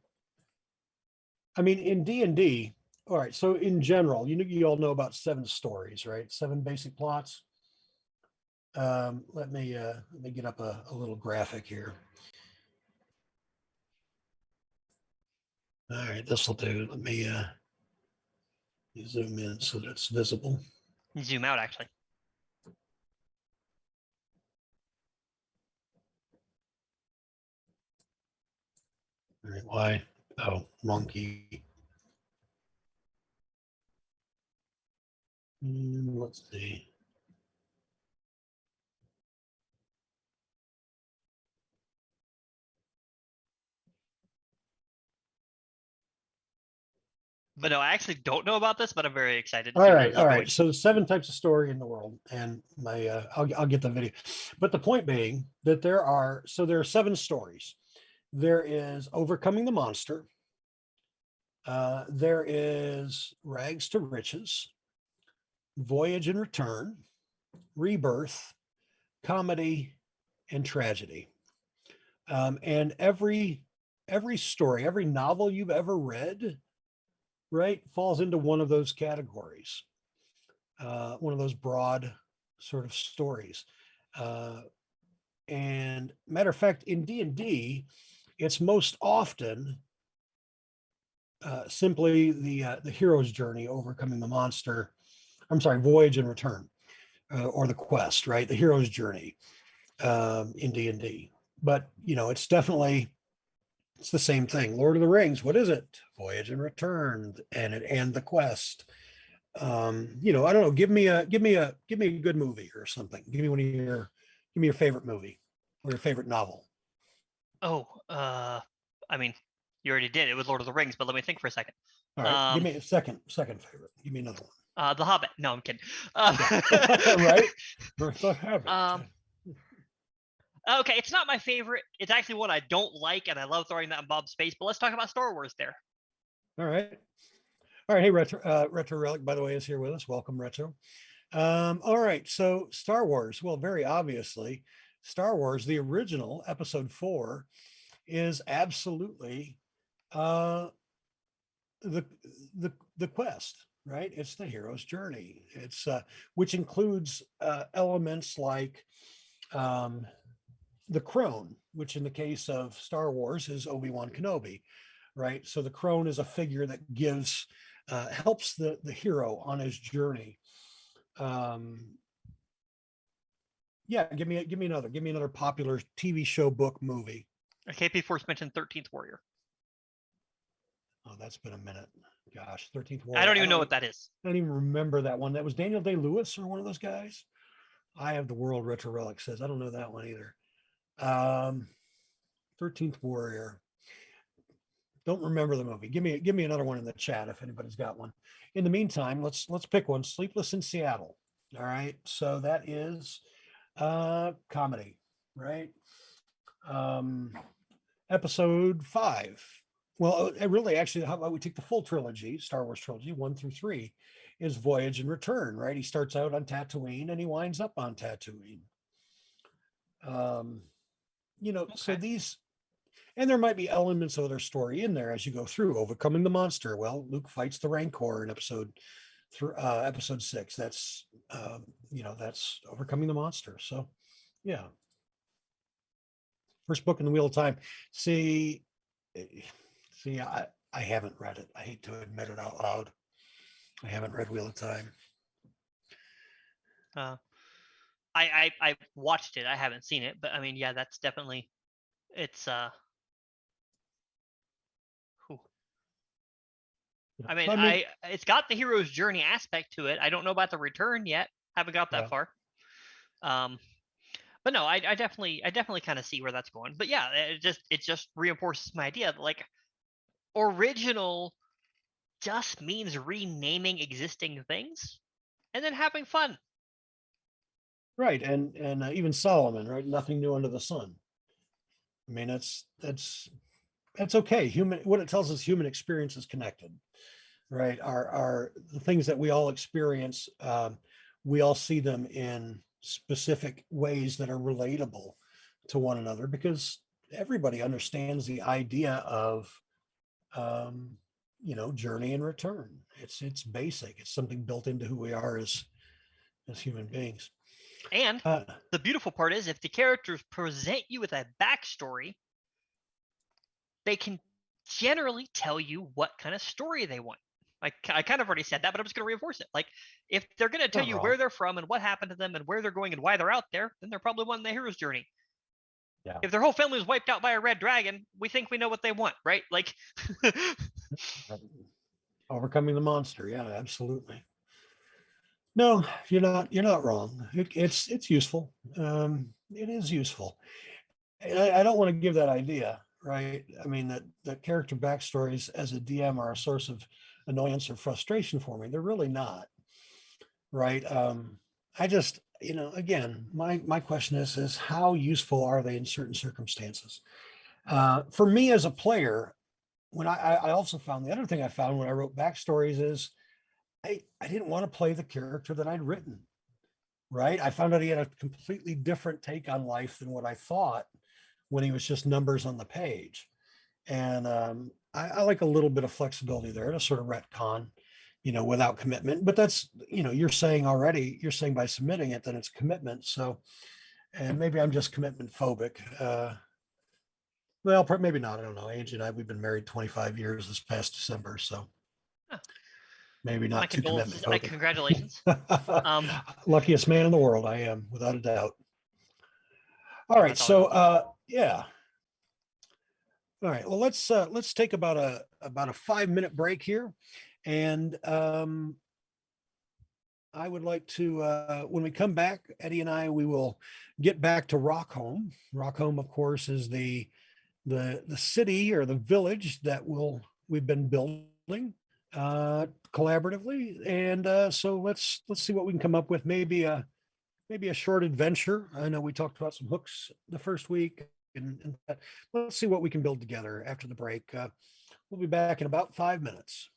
I mean, in D&D, all right, so in general, you all know about 7 stories, right? 7 basic plots. Let me get up a little graphic here. All right, this will do. Let me zoom in so that it's visible. Zoom out, actually. All right, why? Oh, wrong key. Let's see. But no, I actually don't know about this, but I'm very excited to All see right, all right. going. So 7 types of story in the world, and I'll get the video. But the point being that there are 7 stories. There is Overcoming the Monster. There is Rags to Riches, Voyage and Return, Rebirth, Comedy, and tragedy. And every story, every novel you've ever read, right, falls into one of those categories, one of those broad sort of stories. And matter of fact, in D&D, it's most often simply the hero's journey, overcoming the monster. I'm sorry, voyage and return, or the quest, right? The hero's journey in D&D. But it's definitely the same thing. Lord of the Rings, what is it? Voyage and return, and the quest. I don't know. Give me a good movie or something. Give me your favorite movie or your favorite novel. Oh, I mean, you already did. It was Lord of the Rings, but let me think for a second. All right, give me a second favorite. Give me another one. The Hobbit. No, I'm kidding. Right? The Hobbit. Okay, it's not my favorite. It's actually one I don't like, and I love throwing that in Bob's face. But let's talk about Star Wars there. All right. Hey, Retro Relic, by the way, is here with us. Welcome, Retro. All right, so Star Wars. Well, very obviously, Star Wars, the original Episode 4, is absolutely the quest, right? It's the hero's journey. It's which includes elements like the crone, which in the case of Star Wars is Obi-Wan Kenobi, right? So the crone is a figure that helps the hero on his journey. Yeah, give me another popular TV show, book, movie. KP Force mentioned 13th Warrior. Oh, that's been a minute. Gosh, 13th Warrior. I don't even know what that is. I don't even remember that one. That was Daniel Day-Lewis or one of those guys. I Have the World, Retro Relic says. I don't know that one either. 13th Warrior. Don't remember the movie. Give me another one in the chat if anybody's got one. In the meantime, let's pick one. Sleepless in Seattle. All right. So that is comedy, right? Episode 5. Well, really, actually, how about we take the full trilogy, Star Wars trilogy, 1 through 3, is Voyage and Return, right? He starts out on Tatooine and he winds up on Tatooine. Okay. So these, and there might be elements of their story in there as you go through. Overcoming the monster. Well, Luke fights the Rancor in episode 6. That's that's overcoming the monster. So, yeah. First book in the Wheel of Time. See, I haven't read it. I hate to admit it out loud. I haven't read Wheel of Time. I watched it. I haven't seen it, but I mean, yeah, that's definitely, it's I mean, it's got the hero's journey aspect to it. I don't know about the return yet. Haven't got that far. But no, I definitely kind of see where that's going. But yeah, it just reinforces my idea that like original just means renaming existing things and then having fun. Right, and even Solomon, right? Nothing new under the sun. I mean, that's okay. What it tells us, human experience is connected, right? Our the things that we all experience, we all see them in specific ways that are relatable to one another because everybody understands the idea of journey and return. It's basic. It's something built into who we are as human beings. And the beautiful part is if the characters present you with a backstory, they can generally tell you what kind of story they want. Like I kind of already said that, but I'm just going to reinforce it. Like if they're going to tell you where they're from and what happened to them and where they're going and why they're out there, then they're probably wanting the hero's journey. Yeah. If their whole family was wiped out by a red dragon, we think we know what they want, right? Like overcoming the monster. Yeah, absolutely. No, you're not wrong. It's useful. It is useful. I don't want to give that idea, right? I mean that character backstories as a DM are a source of annoyance or frustration for me. They're really not, right? I just, again, my question is how useful are they in certain circumstances? For me as a player, when I also found the other thing I found when I wrote backstories is I didn't want to play the character that I'd written, right? I found out he had a completely different take on life than what I thought when he was just numbers on the page. And I like a little bit of flexibility there to sort of retcon, without commitment. But that's, you're saying already, you're saying by submitting it, then it's commitment. So, and maybe I'm just commitment phobic. Well, maybe not. I don't know. Angie and I, we've been married 25 years this past December. So Huh. maybe My not too commitment condolences. phobic. Congratulations. Um, Luckiest man in the world. I am, without a doubt. All well, right. that's all we So, want. yeah. All right. Well, let's take about a 5 minute break here, and I would like to, when we come back, Eddie and I, we will get back to Rockholm. Rockholm, of course, is the city or the village that we've been building collaboratively, and so let's see what we can come up with. Maybe a short adventure. I know we talked about some hooks the first week, and let's see what we can build together after the break. We'll be back in about 5 minutes.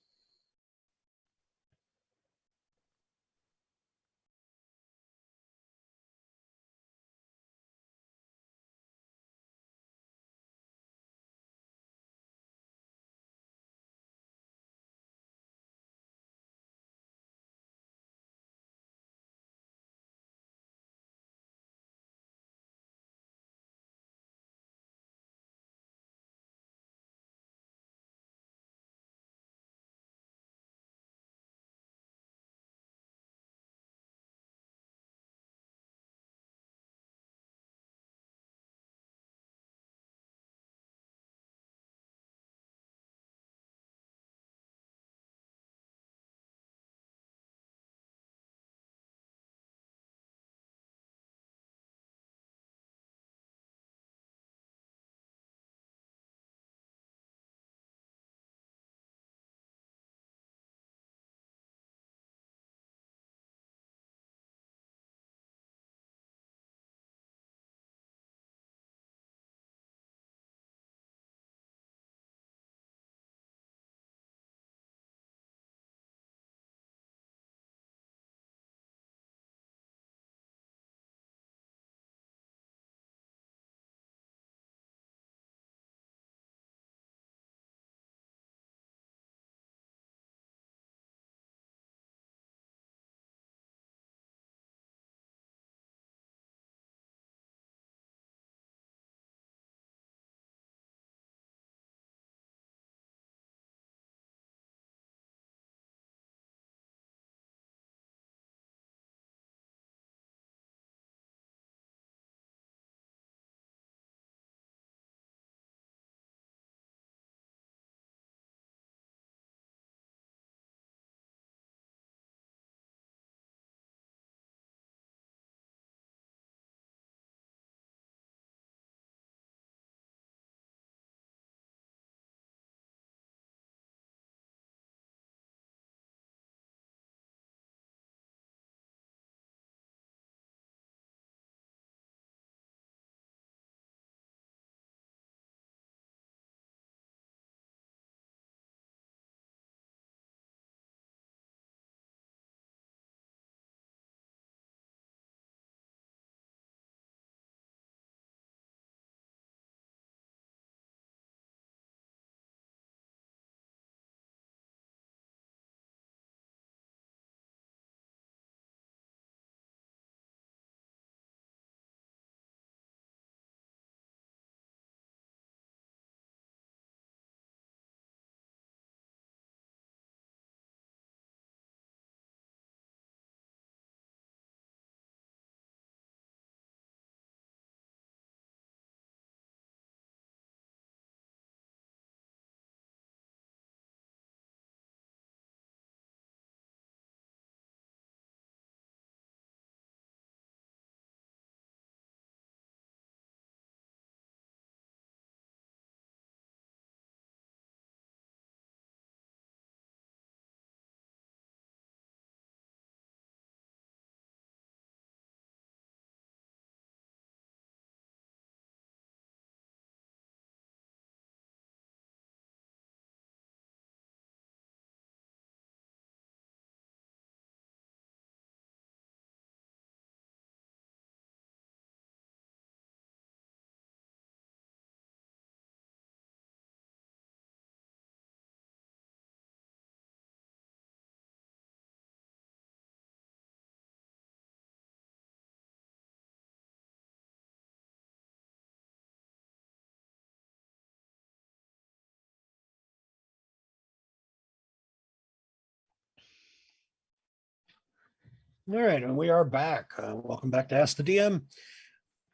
All right, and we are back. Welcome back to Ask the DM.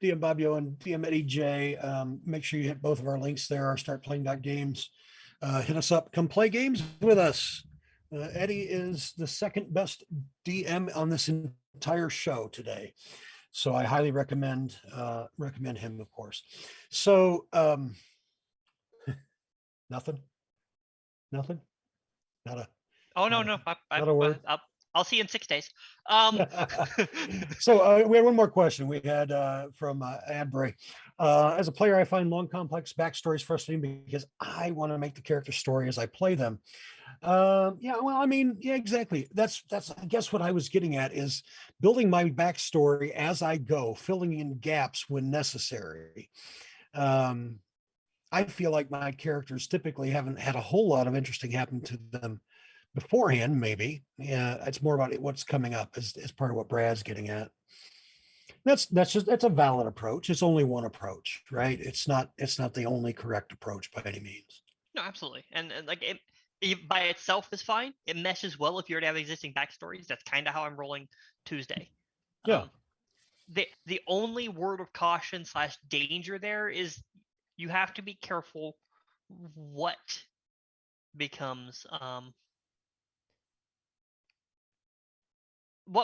DM Bobbio and DM Eddie J. Make sure you hit both of our links there, our Start Playing Games. Hit us up. Come play games with us. Eddie is the second best DM on this entire show today. So I highly recommend him, of course. So nothing, not a Oh not no, not a word. I'll see you in 6 days. So we had one more question we had from Adbury. As a player, I find long, complex backstories frustrating because I want to make the character story as I play them. Yeah, well, I mean, yeah, exactly. That's I guess what I was getting at is building my backstory as I go, filling in gaps when necessary. Um, I feel like my characters typically haven't had a whole lot of interesting happen to them beforehand. Maybe, yeah, it's more about what's coming up as part of what Brad's getting at. That's a valid approach. It's only one approach, right? It's not the only correct approach by any means. No, absolutely, and like it by itself is fine. It meshes well if you already have existing backstories. That's kind of how I'm rolling Tuesday. Yeah. The only word of caution slash danger there is you have to be careful what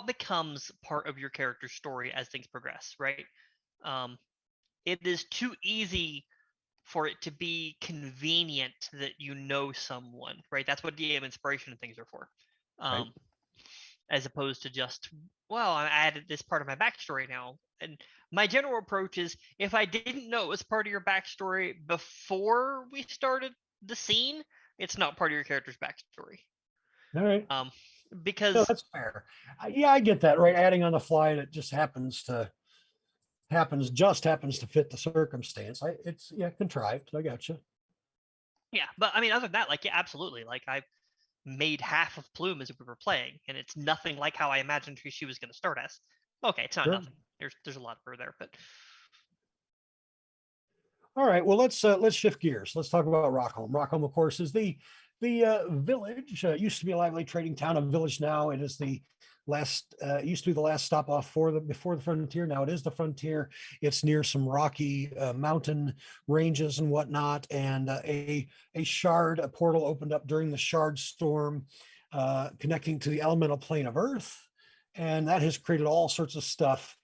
becomes part of your character's story as things progress, right? It is too easy for it to be convenient that you know someone, right? That's what DM inspiration and things are for. Right. As opposed to just, well, I added this part of my backstory now. And my general approach is if I didn't know it was part of your backstory before we started the scene, it's not part of your character's backstory. All right. No, Because that's fair. Yeah, I get that. Right. Adding on the fly, that just happens to fit the circumstance. It's yeah, contrived. I got you. yeah, but I mean, other than that, like, yeah, absolutely. Like, I made half of Plume as we were playing, and it's nothing like how I imagined she was going to start as. Okay, it's not Sure. nothing. There's a lot of her there, but All right. Well, let's shift gears. Let's talk about Rockholm. Rockholm, of course, is the village. Used to be a lively trading town. A village now. It is the last. Used to be the last stop off before the frontier. Now it is the frontier. It's near some rocky mountain ranges and whatnot. And a shard, a portal opened up during the shard storm, connecting to the elemental plane of Earth, and that has created all sorts of stuff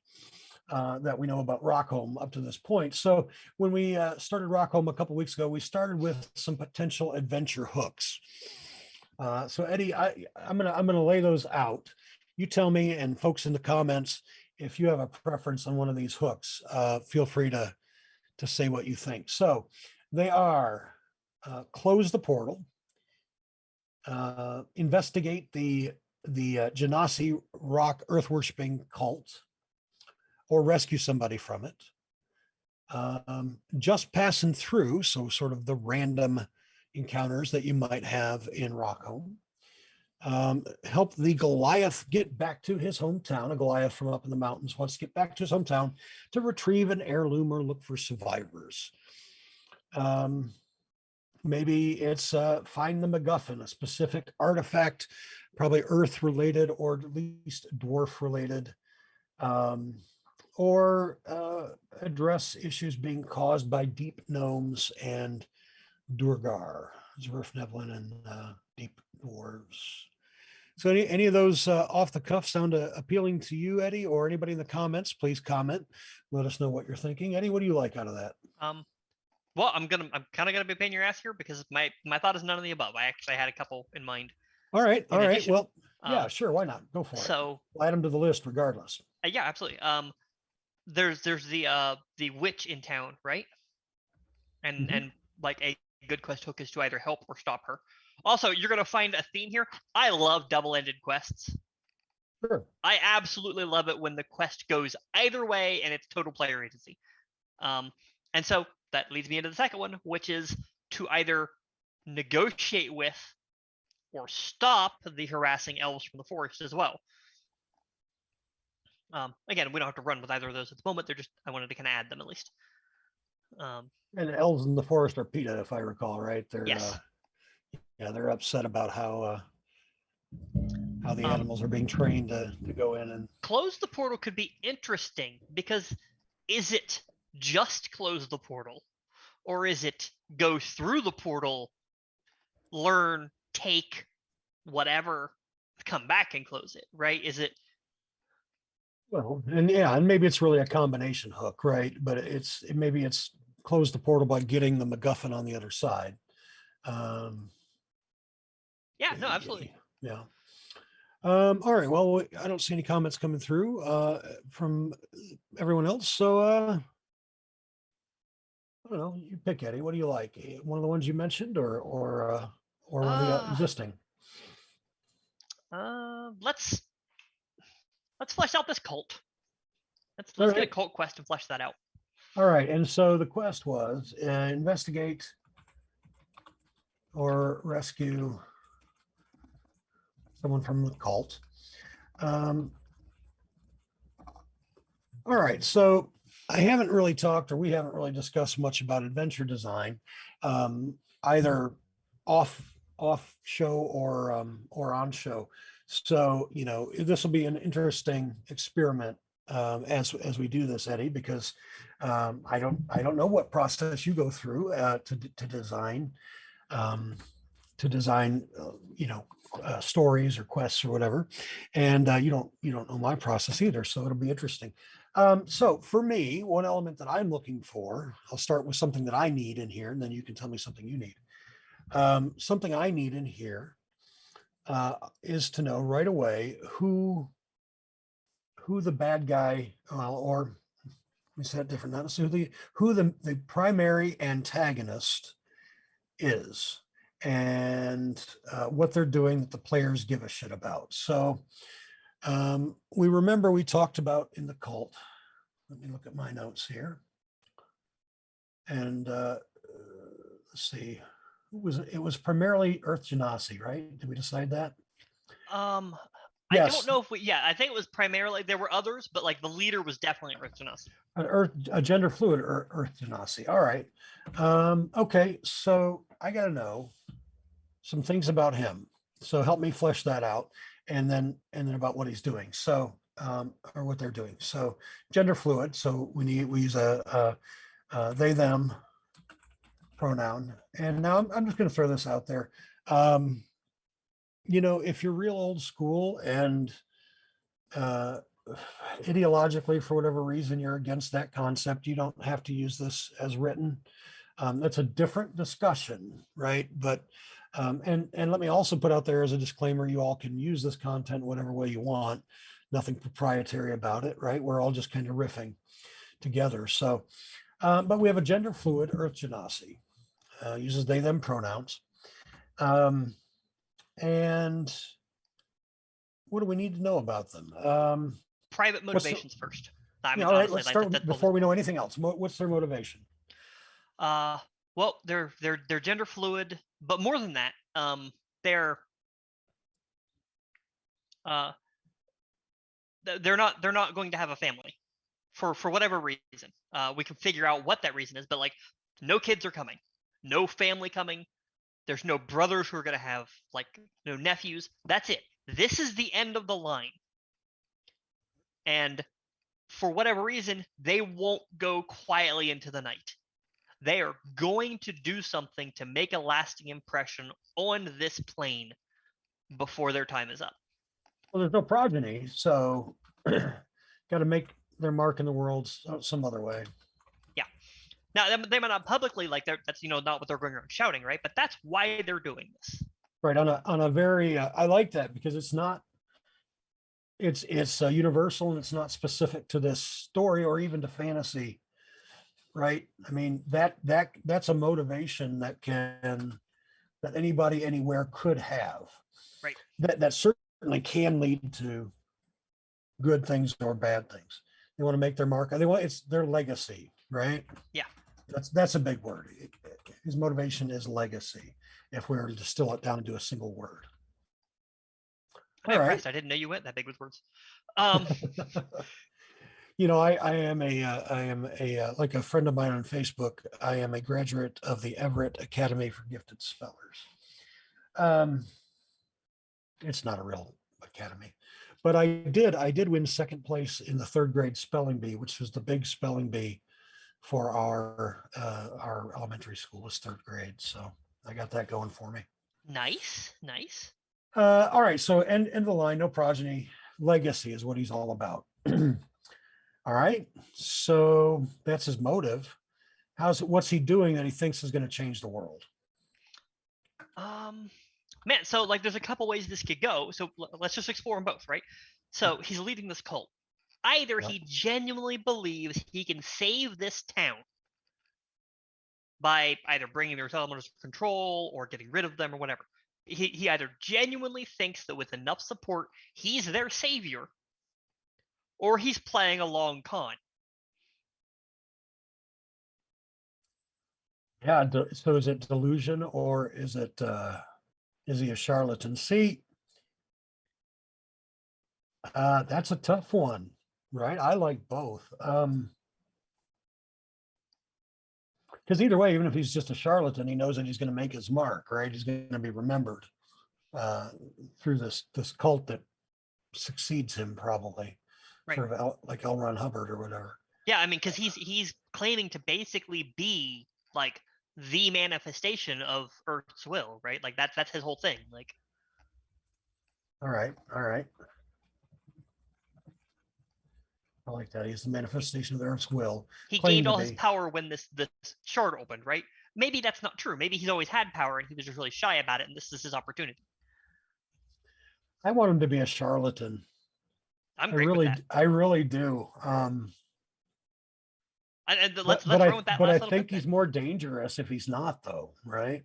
that we know about Rockholm up to this point. So when we started Rockholm a couple weeks ago, we started with some potential adventure hooks. So Eddie, I'm gonna lay those out. You tell me, and folks in the comments, if you have a preference on one of these hooks. Feel free to say what you think. So they are close the portal, investigate the Genasi rock earth worshipping cult, or rescue somebody from it. Just passing through, so sort of the random encounters that you might have in Rockholm. Help the Goliath get back to his hometown. A Goliath from up in the mountains wants to get back to his hometown to retrieve an heirloom or look for survivors. Maybe it's find the MacGuffin, a specific artifact, probably Earth related or at least dwarf related. Or address issues being caused by deep gnomes and Durgar, Zwerfnebelin, and deep dwarves. So any of those off the cuff sound appealing to you, Eddie, or anybody in the comments? Please comment. Let us know what you're thinking. Eddie, what do you like out of that? Well, I'm kind of gonna be a pain in your ass here because my thought is none of the above. I actually had a couple in mind. All right. Addition. Well, yeah, sure. Why not? Go for it. So we'll add them to the list regardless. Yeah, absolutely. There's the witch in town, right? And like a good quest hook is to either help or stop her. Also, you're gonna find a theme here. I love double-ended quests. Sure. I absolutely love it when the quest goes either way and it's total player agency. And so that leads me into the second one, which is to either negotiate with or stop the harassing elves from the forest as well. Again, we don't have to run with either of those at the moment. They're just, I wanted to kind of add them at least. And elves in the forest are PETA, if I recall, right? They're yes. Yeah, they're upset about how how the animals are being trained to go in and Close the portal could be interesting because is it just close the portal, or is it go through the portal, learn, take whatever, come back and close it, right? Is it well, and yeah, and maybe it's really a combination hook, right? But maybe it's close the portal by getting the MacGuffin on the other side. yeah, no, absolutely. Yeah. All right. Well, I don't see any comments coming through from everyone else. So I don't know. You pick, Eddie. What do you like? One of the ones you mentioned, or one of the existing? Let's flesh out this cult. Let's All get a right. cult quest and flesh that out. All right. And so the quest was investigate or rescue someone from the cult. All right. So I haven't really talked, or we haven't really discussed much about adventure design, either off show or on show. So this will be an interesting experiment as we do this, Eddie, because I don't know what process you go through to design stories or quests or whatever, and you don't know my process either, so it'll be interesting. So for me, one element that I'm looking for, I'll start with something that I need in here, and then you can tell me something you need. Something I need in here is to know right away who the bad guy, or let me say it different, not necessarily who the primary antagonist is, and what they're doing that the players give a shit about. So we remember we talked about in the cult. Let me look at my notes here. And let's see, it was primarily Earth Genasi, right? Did we decide that? I don't know if I think it was primarily, there were others, but like the leader was definitely Earth Genasi. A gender fluid Earth Genasi. All right. Okay, so I got to know some things about him. So help me flesh that out, and then about what he's doing. So or what they're doing. So gender fluid. So we use a they them pronoun. And now I'm just going to throw this out there. If you're real old school and ideologically, for whatever reason, you're against that concept, you don't have to use this as written. That's a different discussion, right? But and let me also put out there as a disclaimer, you all can use this content whatever way you want. Nothing proprietary about it, right? We're all just kind of riffing together. So, but we have a gender fluid Earth Genasi, uses they them pronouns. And what do we need to know about them? Private motivations first. All right, let's start before we know anything else. What's their motivation? Well, they're gender fluid, but more than that, they're not going to have a family for whatever reason. We can figure out what that reason is, but like no kids are coming, no family coming. There's no brothers who are going to have like no nephews. That's it. This is the end of the line. And for whatever reason, they won't go quietly into the night. They are going to do something to make a lasting impression on this plane before their time is up. Well, there's no progeny, so got to make their mark in the world some other way. Yeah. Now they might not publicly like that's not what they're going around shouting, right? But that's why they're doing this. Right, on a very I like that, because it's universal, and it's not specific to this story or even to fantasy, right? I mean, that's a motivation that anybody anywhere could have, right? That certainly can lead to good things or bad things. They want to make their mark. It's their legacy, right? Yeah, that's a big word. His motivation is legacy, if we were to distill it down into a single word. I'm impressed. I didn't know you went that big with words. I am a like a friend of mine on Facebook. I am a graduate of the Everett Academy for Gifted Spellers. It's not a real academy. But I did win second place in the third grade spelling bee, which was the big spelling bee for our elementary school was third grade. So I got that going for me. Nice, nice. All right. So end the line, no progeny. Legacy is what he's all about. All right. So that's his motive. What's he doing that he thinks is going to change the world? Man, so like there's a couple ways this could go. So let's just explore them both, right? So he's leading this cult. Either Yep. he genuinely believes he can save this town by either bringing their elements under control or getting rid of them or whatever. He either genuinely thinks that with enough support, he's their savior, or he's playing a long con. Yeah. So is it delusion or is he a charlatan? See, that's a tough one, right? I like both. Because either way, even if he's just a charlatan, he knows that he's going to make his mark, right? He's going to be remembered through this cult that succeeds him, probably, Right. sort of like L. Ron Hubbard or whatever. Yeah, I mean, because he's claiming to basically be like the manifestation of Earth's will, right? Like that's his whole thing. Like, All right, all right. I like that. He's the manifestation of the Earth's will. he Claim gained to all his be. power when this shard opened, right? Maybe that's not true. Maybe he's always had power and he was just really shy about it, and this is his opportunity. I want him to be a charlatan. I'm great with that. I really do. And But let's run with that but last I little think bit. he's more dangerous if he's not, though, right?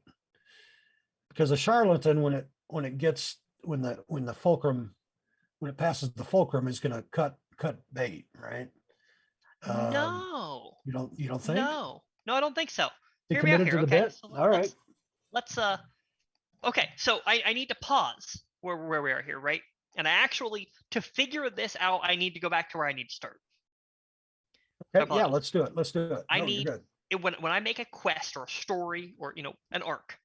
Because a charlatan, when the fulcrum, when it passes the fulcrum, is going to cut bait, right? No, You don't think? no, I don't think so. He Hear me out committed to here, the okay? bit. So All right. let's okay. So I need to pause where we are here, right? And I actually, to figure this out, I need to go back to where I need to start. Okay. Yeah, let's do it. Let's do it. I No, you're need good. when I make a quest or a story or an arc,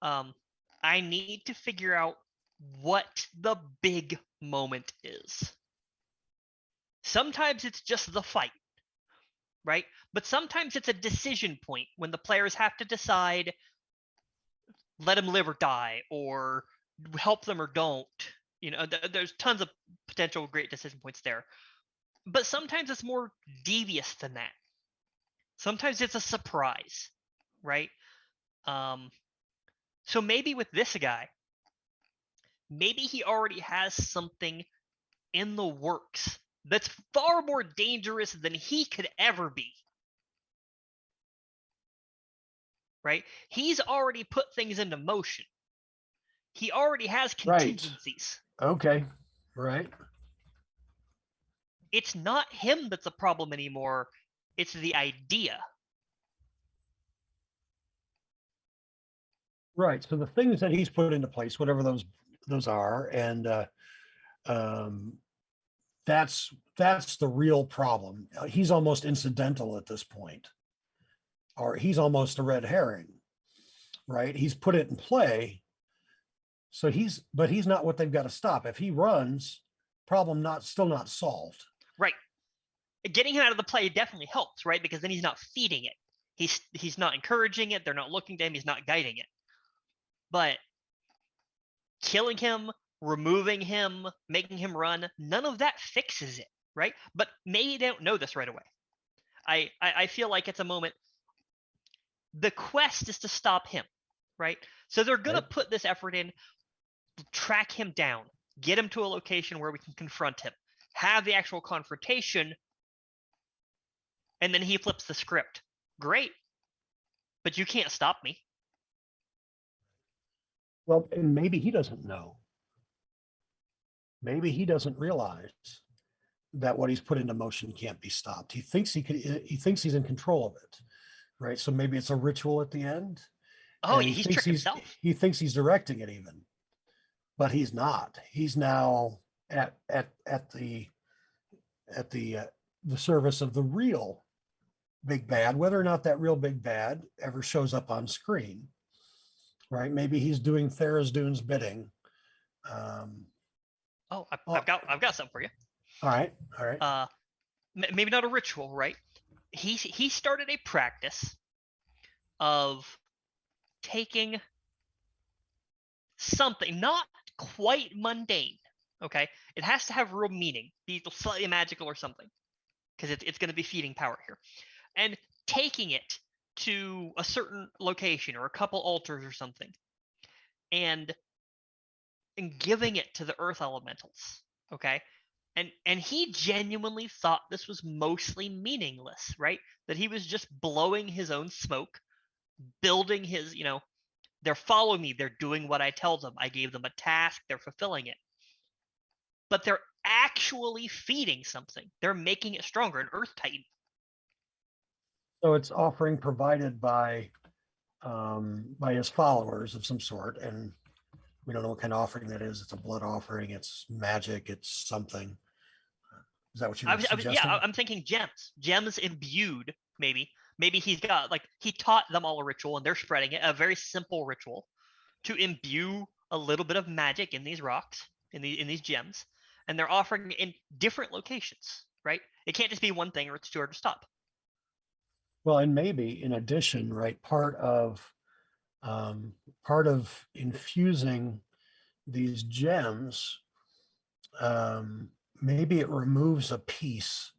I need to figure out what the big moment is. Sometimes it's just the fight, right? But sometimes it's a decision point when the players have to decide, let him live or die, or help them or don't. There's tons of potential great decision points there. But sometimes it's more devious than that. Sometimes it's a surprise, right? So maybe with this guy, maybe he already has something in the works that's far more dangerous than he could ever be. Right? He's already put things into motion. He already has contingencies. Right. Okay. Right. It's not him that's a problem anymore. It's the idea. Right. So the things that he's put into place, whatever those are, and that's the real problem. He's almost incidental at this point, or he's almost a red herring, right? He's put it in play. So but he's not what they've got to stop. If he runs, problem still not solved. Right. Getting him out of the play definitely helps, right? Because then he's not feeding it. He's not encouraging it. They're not looking to him. He's not guiding it. But killing him, removing him, making him run, none of that fixes it, right? But maybe they don't know this right away. I feel like it's a moment. The quest is to stop him, right? So they're going to put this effort in, track him down, get him to a location where we can confront him, have the actual confrontation, and then he flips the script. Great. But you can't stop me. Well, and maybe he doesn't know. Maybe he doesn't realize that what he's put into motion can't be stopped. He thinks he's in control of it, right? So maybe it's a ritual at the end. Oh, and he's tricked himself. He thinks he's directing it even, but he's not. He's now at the service of the real big bad, whether or not that real big bad ever shows up on screen, right? Maybe he's doing Tharizdun's bidding, Oh, Oh, I've got something for you. all right. All right. Maybe not a ritual, right? He started a practice of taking something not quite mundane. Okay, it has to have real meaning, be slightly magical or something, because it's going to be feeding power here, and taking it to a certain location or a couple altars or something, and giving it to the earth elementals. Okay, and he genuinely thought this was mostly meaningless, right? That he was just blowing his own smoke, building his, they're following me, they're doing what I tell them. I gave them a task, they're fulfilling it. But they're actually feeding something. They're making it stronger, an earth titan. So it's offering provided by his followers of some sort, and we don't know what kind of offering that is. It's a blood offering. It's magic. It's something. Is that what you're suggesting? I'm thinking gems imbued, maybe he's got, like, he taught them all a ritual and they're spreading it, a very simple ritual to imbue a little bit of magic in these rocks, in these gems, and they're offering it in different locations, right? It can't just be one thing or it's too hard to stop. Well, and maybe in addition, right, part of infusing these gems, maybe it removes a piece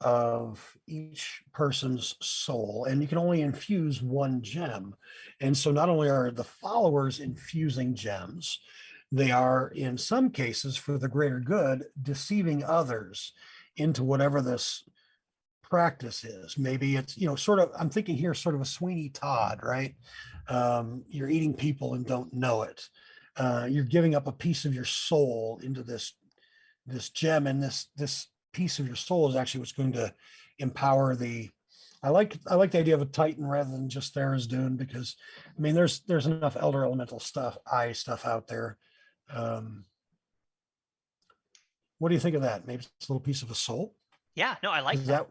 of each person's soul, and you can only infuse one gem. And so not only are the followers infusing gems, they are, in some cases, for the greater good, deceiving others into whatever this practice is. Maybe it's, sort of, I'm thinking here, sort of a Sweeney Todd, right? You're eating people and don't know it. You're giving up a piece of your soul into this gem, and this piece of your soul is actually what's going to empower the. I like the idea of a Titan rather than just Tharizdun, because I mean there's enough Elder Elemental stuff out there. What do you think of that? Maybe it's a little piece of a soul. Yeah, no, I like that.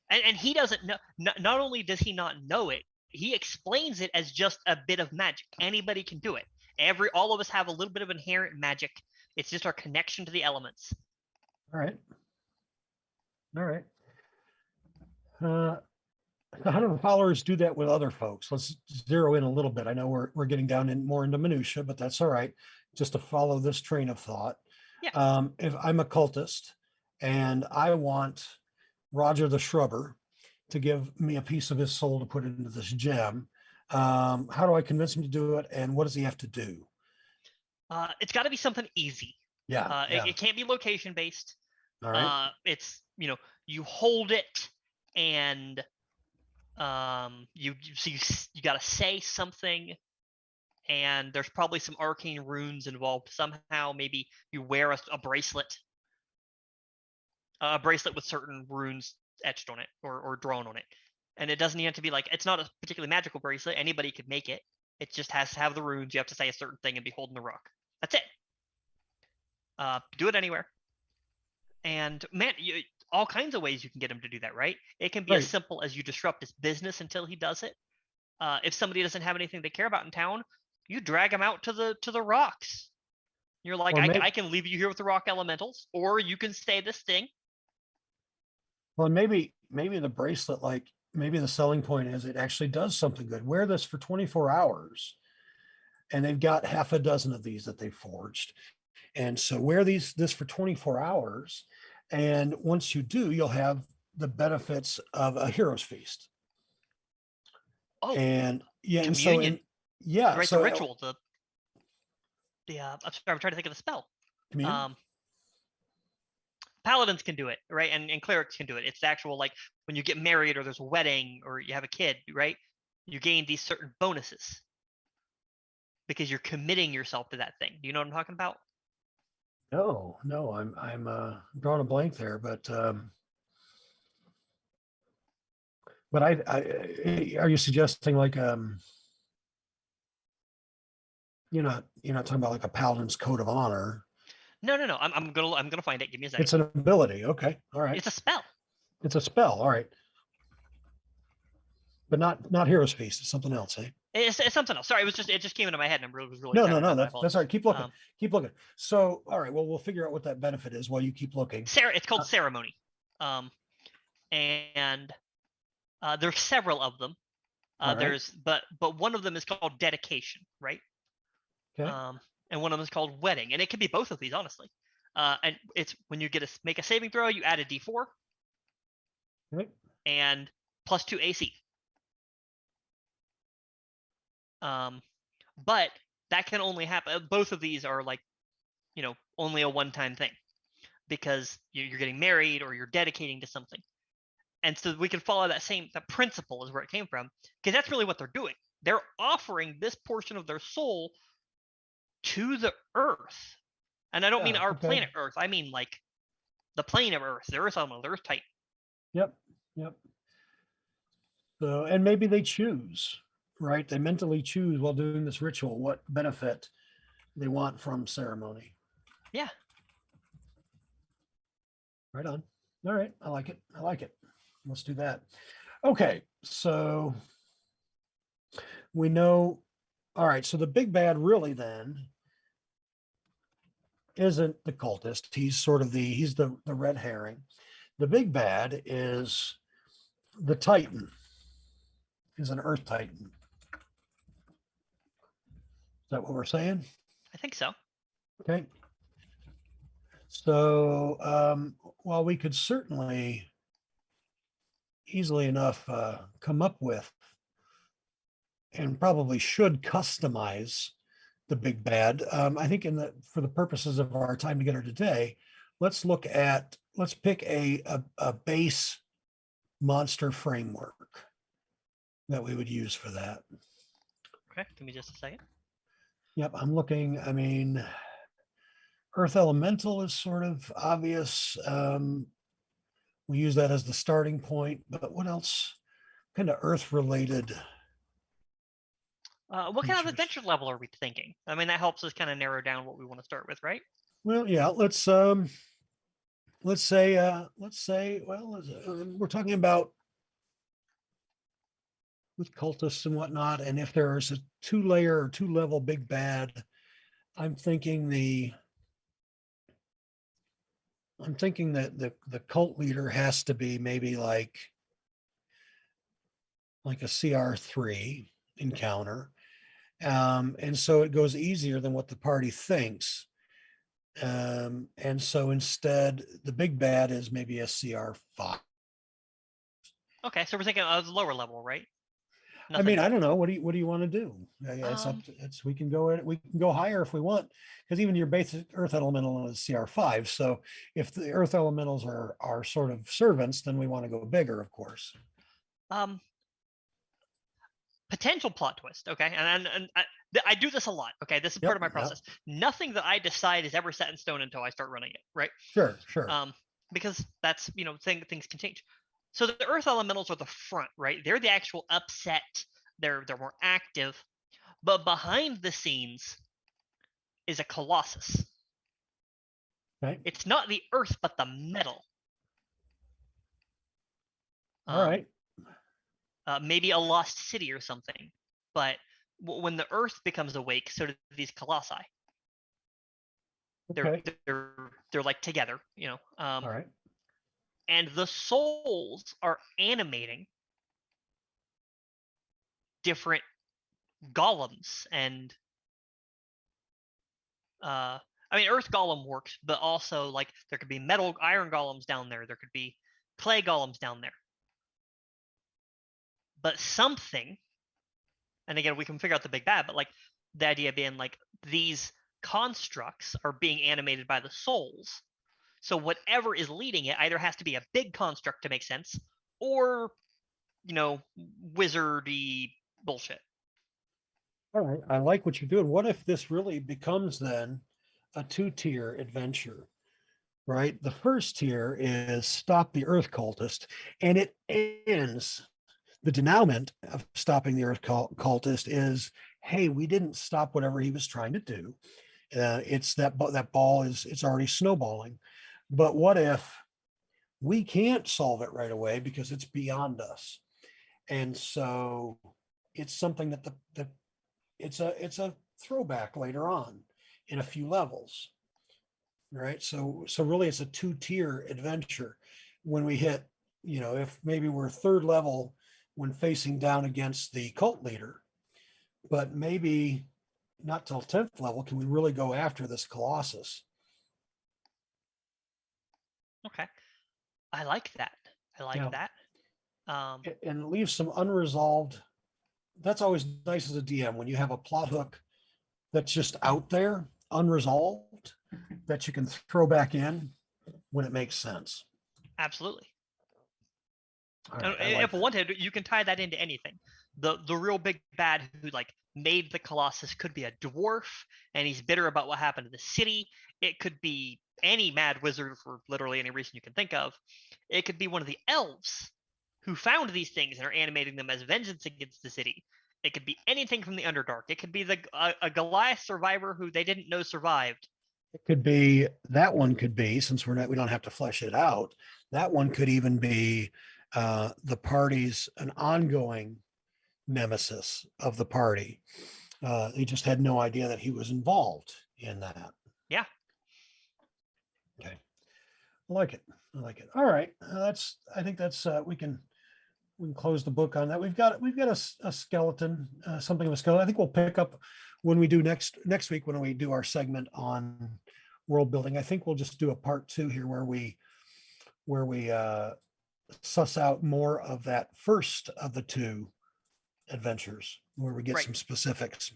And he doesn't know. Not only does he not know it, he explains it as just a bit of magic. Anybody can do it. All of us have a little bit of inherent magic. It's just our connection to the elements. All right. So how do the followers do that with other folks? Let's zero in a little bit. I know we're getting down more into minutia, but that's all right. Just to follow this train of thought. Yeah. If I'm a cultist and I want Roger the Shrubber to give me a piece of his soul to put into this gem, how do I convince him to do it, and what does he have to do? It's got to be something easy. Yeah. It can't be location based. All right. It's, you hold it, and you got to say something, and there's probably some arcane runes involved somehow. Maybe you wear a bracelet, with certain runes etched on it or drawn on it. And it doesn't even have to be like, it's not a particularly magical bracelet. Anybody could make it. It just has to have the runes. You have to say a certain thing and be holding the rock. That's it. Do it anywhere. And man, all kinds of ways you can get him to do that, right? It can be as simple as you disrupt his business until he does it. If somebody doesn't have anything they care about in town, you drag him out to the rocks. You're like, I can leave you here with the rock elementals, or you can say this thing. Well, maybe the bracelet, like maybe the selling point is it actually does something good. Wear this for 24 hours, and they've got half a dozen of these that they've forged. And so wear this for 24 hours. And once you do, you'll have the benefits of a hero's feast. Oh, and yeah, communion. And so right, the ritual, I'm trying to think of the spell. Communion? Paladins can do it, right? And clerics can do it. It's the actual, like, when you get married or there's a wedding or you have a kid, right? You gain these certain bonuses because you're committing yourself to that thing. Do you know what I'm talking about? No, I'm drawing a blank there, but I are you suggesting like you're not talking about like a paladin's code of honor? No. I'm gonna find it. Give me a second. It's an ability. Okay. All right. It's a spell. It's a spell. All right. but not Heroes Feast. It's something else, eh? It's something else. Sorry, it just came into my head, and I was really No, excited about it. I that's apologize. all right. Keep looking. Um, Keep looking. So, all right. Well, we'll figure out what that benefit is while you keep looking. It's called ceremony, and there's several of them. All right. But one of them is called dedication, right? Okay. And one of them is called wedding, and it could be both of these, honestly. And it's when you make a saving throw, you add a D4, Right. and +2 AC. But that can only happen. Both of these are like, only a one-time thing, because you're getting married or you're dedicating to something. And so we can follow that principle is where it came from, because that's really what they're doing. They're offering this portion of their soul to the earth. And I don't mean our planet Earth. I mean like the plane of Earth, the Earth element, the Earth Titan. Yep. So, and maybe they choose, right? They mentally choose while doing this ritual what benefit they want from ceremony. Yeah. Right on. All right. I like it. Let's do that. Okay. So we know, all right. So the big bad really then isn't the cultist. He's sort of he's the red herring. The big bad is the Titan, is an Earth Titan. Is that what we're saying? I think so. Okay. So, while we could certainly easily enough come up with and probably should customize the big bad, I think for the purposes of our time together today, let's pick a base monster framework that we would use for that. Okay, give me just a second. Yep, I'm looking. I mean, Earth Elemental is sort of obvious. We use that as the starting point, but what else? Kind of Earth related. What kind of adventure level are we thinking? I mean, that helps us kind of narrow down what we want to start with, right? Well, yeah. Let's say. Well, we're talking about with cultists and whatnot, and if there's a 2-layer or 2-level big bad, I'm thinking that the cult leader has to be maybe like a CR3 encounter. And so it goes easier than what the party thinks. And so instead, the big bad is maybe a CR5. Okay, so we're thinking of the lower level, right? I mean, I don't know. What do you want to do? It's up to, we can go higher if we want, because even your basic Earth Elemental is CR5. So if the Earth Elementals are sort of servants, then we want to go bigger, of course. Potential plot twist. Okay, and I do this a lot. Okay, this is part of my process. Nothing that I decide is ever set in stone until I start running it. Right. Sure. Because that's things can change. So the Earth Elementals are the front, right? They're the actual upset. They're more active, but behind the scenes is a Colossus. Right. It's not the Earth, but the metal. All right. Maybe a lost city or something. But when the Earth becomes awake, so do these Colossi. Okay. They're like together, All right. And the souls are animating different golems and I mean, Earth Golem works, but also like there could be metal iron golems down there. There could be clay golems down there. But something, and again, we can figure out the big bad, but like the idea being like these constructs are being animated by the souls. So whatever is leading it either has to be a big construct to make sense, or wizardy bullshit. All right. I like what you're doing. What if this really becomes then a 2-tier adventure, right? The first tier is stop the Earth cultist, and it ends. The denouement of stopping the Earth cultist is, hey, we didn't stop whatever he was trying to do. It's that ball it's already snowballing. But what if we can't solve it right away because it's beyond us? And so it's something that it's a throwback later on in a few levels, right? So really it's a 2-tier adventure. When we hit, if maybe we're third level when facing down against the cult leader, but maybe not till 10th level can we really go after this Colossus. Okay. I like that. I like Yeah. that. And leave some unresolved. That's always nice as a DM when you have a plot hook that's just out there, unresolved, that you can throw back in when it makes sense. Absolutely. All And right, I if like that. wanted, you can tie that into anything. The real big bad who like made the Colossus could be a dwarf, and he's bitter about what happened to the city. It could be any mad wizard for literally any reason you can think of. It could be one of the elves who found these things and are animating them as vengeance against the city. It could be anything from the Underdark. It could be a Goliath survivor who they didn't know survived. It could be that one could be, since we don't have to flesh it out. That one could even be the party's an ongoing nemesis of the party. They just had no idea that he was involved in that. Yeah. Okay. I like it. I like it. All right. I think that's, we can close the book on that. We've got a skeleton, something of a skeleton. I think we'll pick up when we do next week, when we do our segment on world building. I think we'll just do a part 2 here where we suss out more of that first of the 2 adventures, where we get Right. some specifics.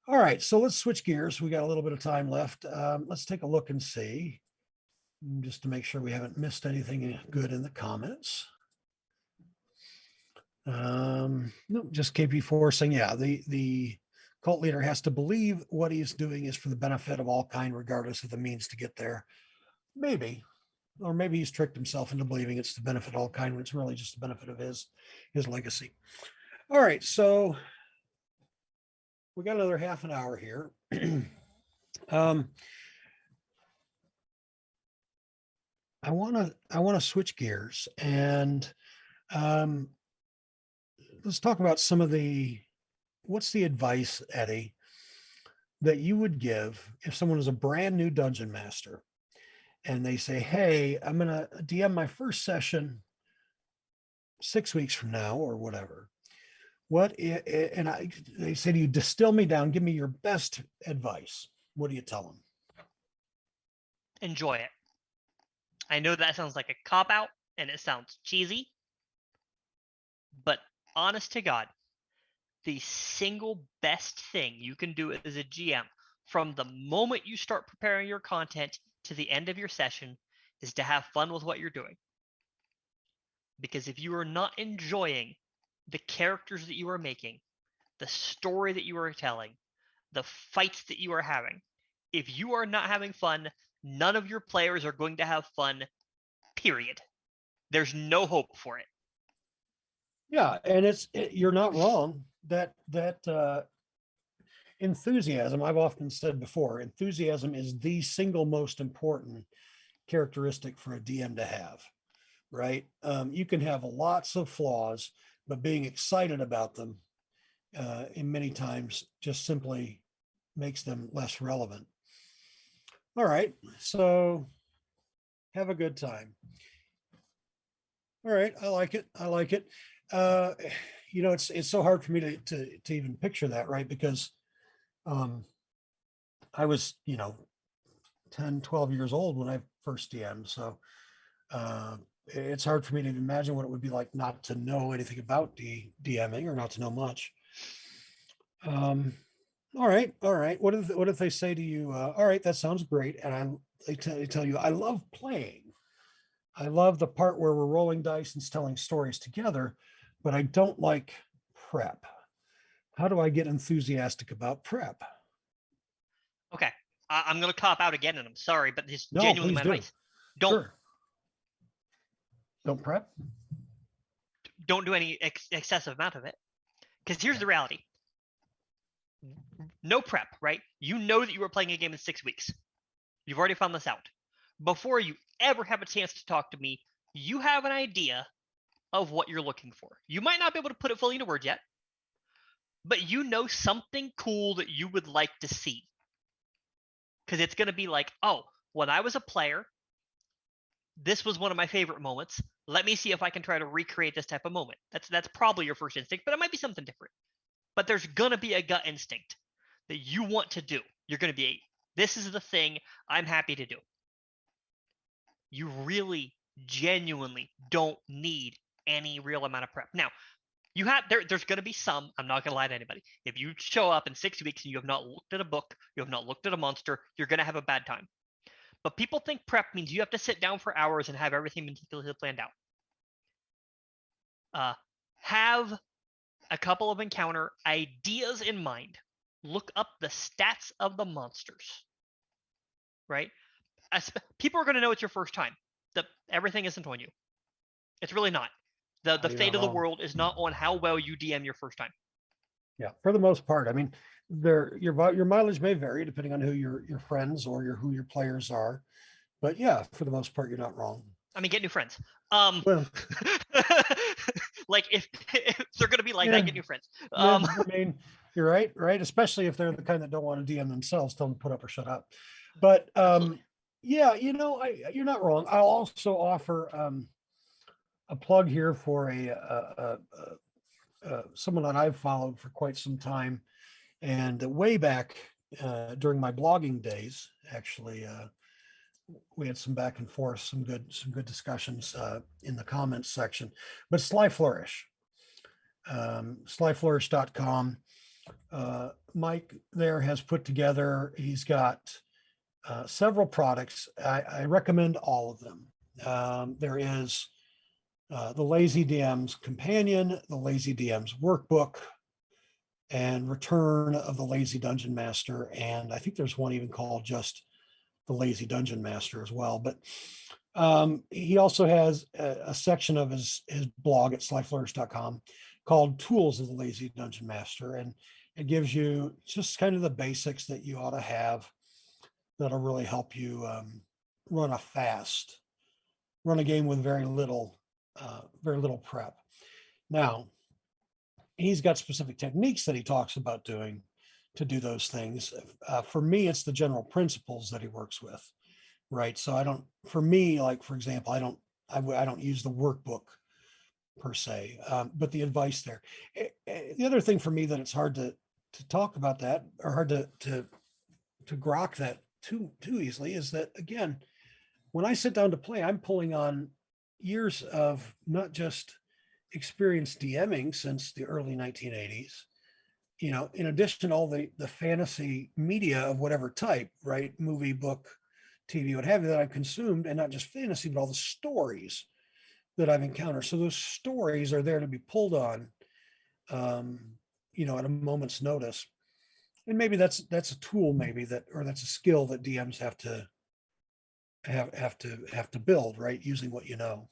All right, so let's switch gears. We got a little bit of time left. Let's take a look and see, just to make sure we haven't missed anything good in the comments. No, just KP4 saying, yeah, the cult leader has to believe what he's doing is for the benefit of all kind, regardless of the means to get there. Maybe, or maybe he's tricked himself into believing it's the benefit of all kind when it's really just the benefit of his legacy. All right, so we got another half an hour here. I want to switch gears and let's talk about some of what's the advice, Eddie, that you would give if someone is a brand new dungeon master and they say, hey, I'm going to DM my first session 6 weeks from now or whatever. They say to you, distill me down, give me your best advice. What do you tell them? Enjoy it. I know that sounds like a cop-out and it sounds cheesy, but honest to God, the single best thing you can do as a GM from the moment you start preparing your content to the end of your session is to have fun with what you're doing. Because if you are not enjoying the characters that you are making, the story that you are telling, the fights that you are having, if you are not having fun, none of your players are going to have fun, period. There's no hope for it. Yeah, and you're not wrong. That enthusiasm, I've often said before, enthusiasm is the single most important characteristic for a DM to have, right? You can have lots of flaws, but being excited about them in many times just simply makes them less relevant. All right, so have a good time. All right, I like it. I like it. It's so hard for me to even picture that, right? Because I was, 10, 12 years old when I first DM'd. So it's hard for me to imagine what it would be like not to know anything about DMing or not to know much. All right. What if they say to you, all right, that sounds great. And they tell you, I love playing. I love the part where we're rolling dice and telling stories together, but I don't like prep. How do I get enthusiastic about prep? Okay, I'm going to cop out again, and I'm sorry, but this is No, genuinely please my do. advice. Don't Sure. Don't prep. don't do any excessive amount of it, because here's the reality. No prep, right? You know that you are playing a game in 6 weeks. You've already found this out. Before you ever have a chance to talk to me, you have an idea of what you're looking for. You might not be able to put it fully into words yet, but you know something cool that you would like to see. Because it's going to be like, oh, when I was a player, this was one of my favorite moments. Let me see if I can try to recreate this type of moment. That's probably your first instinct, but it might be something different. But there's going to be a gut instinct that you want to do. You're going to be, this is the thing I'm happy to do. You really, genuinely don't need any real amount of prep. Now, you have there's going to be some. I'm not going to lie to anybody. If you show up in 6 weeks and you have not looked at a book, you have not looked at a monster, you're going to have a bad time. But people think prep means you have to sit down for hours and have everything meticulously planned out. Have a couple of encounter ideas in mind. Look up the stats of the monsters. Right? People are going to know it's your first time. Everything isn't on you. It's really not. The fate of the world is not on how well you DM your first time. Yeah, for the most part. I mean, your mileage may vary depending on who your friends or who your players are, but yeah, for the most part, you're not wrong. I mean, get new friends. Well, like if they're going to be like that, get new friends. I mean, you're right. Especially if they're the kind that don't want to DM themselves, tell them to put up or shut up. But yeah, you're not wrong. I'll also offer a plug here for someone that I've followed for quite some time, and way back during my blogging days, actually, we had some back and forth, some good discussions in the comments section. But Sly Flourish, slyflourish.com. Mike there has put together. He's got several products. I recommend all of them. There is the Lazy DM's Companion, the Lazy DM's Workbook, and Return of the Lazy Dungeon Master. And I think there's one even called just the Lazy Dungeon Master as well. But he also has a section of his blog at slyflourish.com called Tools of the Lazy Dungeon Master. And it gives you just kind of the basics that you ought to have that'll really help you run a game with very little prep. Now, he's got specific techniques that he talks about doing to do those things. For me, it's the general principles that he works with, right? So for me, like, for example, I don't use the workbook per se, but the advice there. The other thing for me that it's hard to talk about that, or hard to grok that too easily, is that, again, when I sit down to play, I'm pulling on years of not just experienced DMing since the early 1980s, in addition to all the fantasy media of whatever type, right? Movie, book, TV, what have you, that I've consumed, and not just fantasy, but all the stories that I've encountered. So those stories are there to be pulled on, at a moment's notice. And maybe that's a tool, or that's a skill that DMs have to build, right? Using what you know.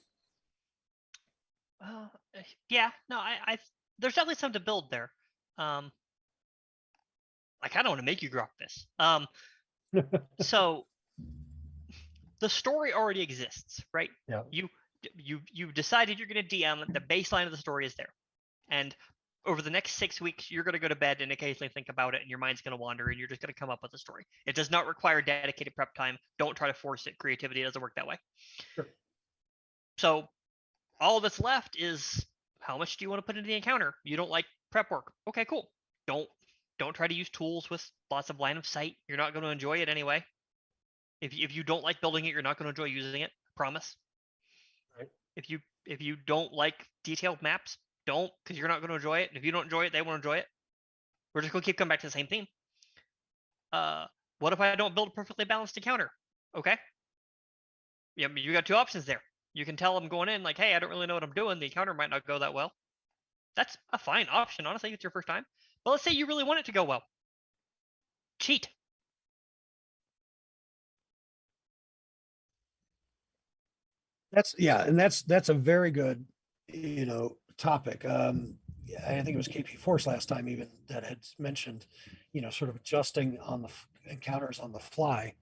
Yeah, no, I there's definitely something to build there. I kind of want to make you grok this. So the story already exists, right? Yeah. You decided you're going to DM. The baseline of the story is there, and over the next 6 weeks, you're going to go to bed and occasionally think about it, and your mind's going to wander, and you're just going to come up with a story. It does not require dedicated prep time. Don't try to force it. Creativity doesn't work that way. Sure. So all that's left is, how much do you want to put into the encounter? You don't like prep work. Okay, cool. Don't try to use tools with lots of line of sight. You're not going to enjoy it anyway. If you don't like building it, you're not going to enjoy using it. Promise. Right. If you don't like detailed maps, don't, because you're not going to enjoy it. And if you don't enjoy it, they won't enjoy it. We're just going to keep coming back to the same theme. What if I don't build a perfectly balanced encounter? Okay. Yeah, you got two options there. You can tell them going in, like, hey, I don't really know what I'm doing. The encounter might not go that well. That's a fine option, honestly, if it's your first time. But let's say you really want it to go well. Cheat. That's a very good, topic. I think it was KP Force last time even that had mentioned, sort of adjusting on the encounters on the fly.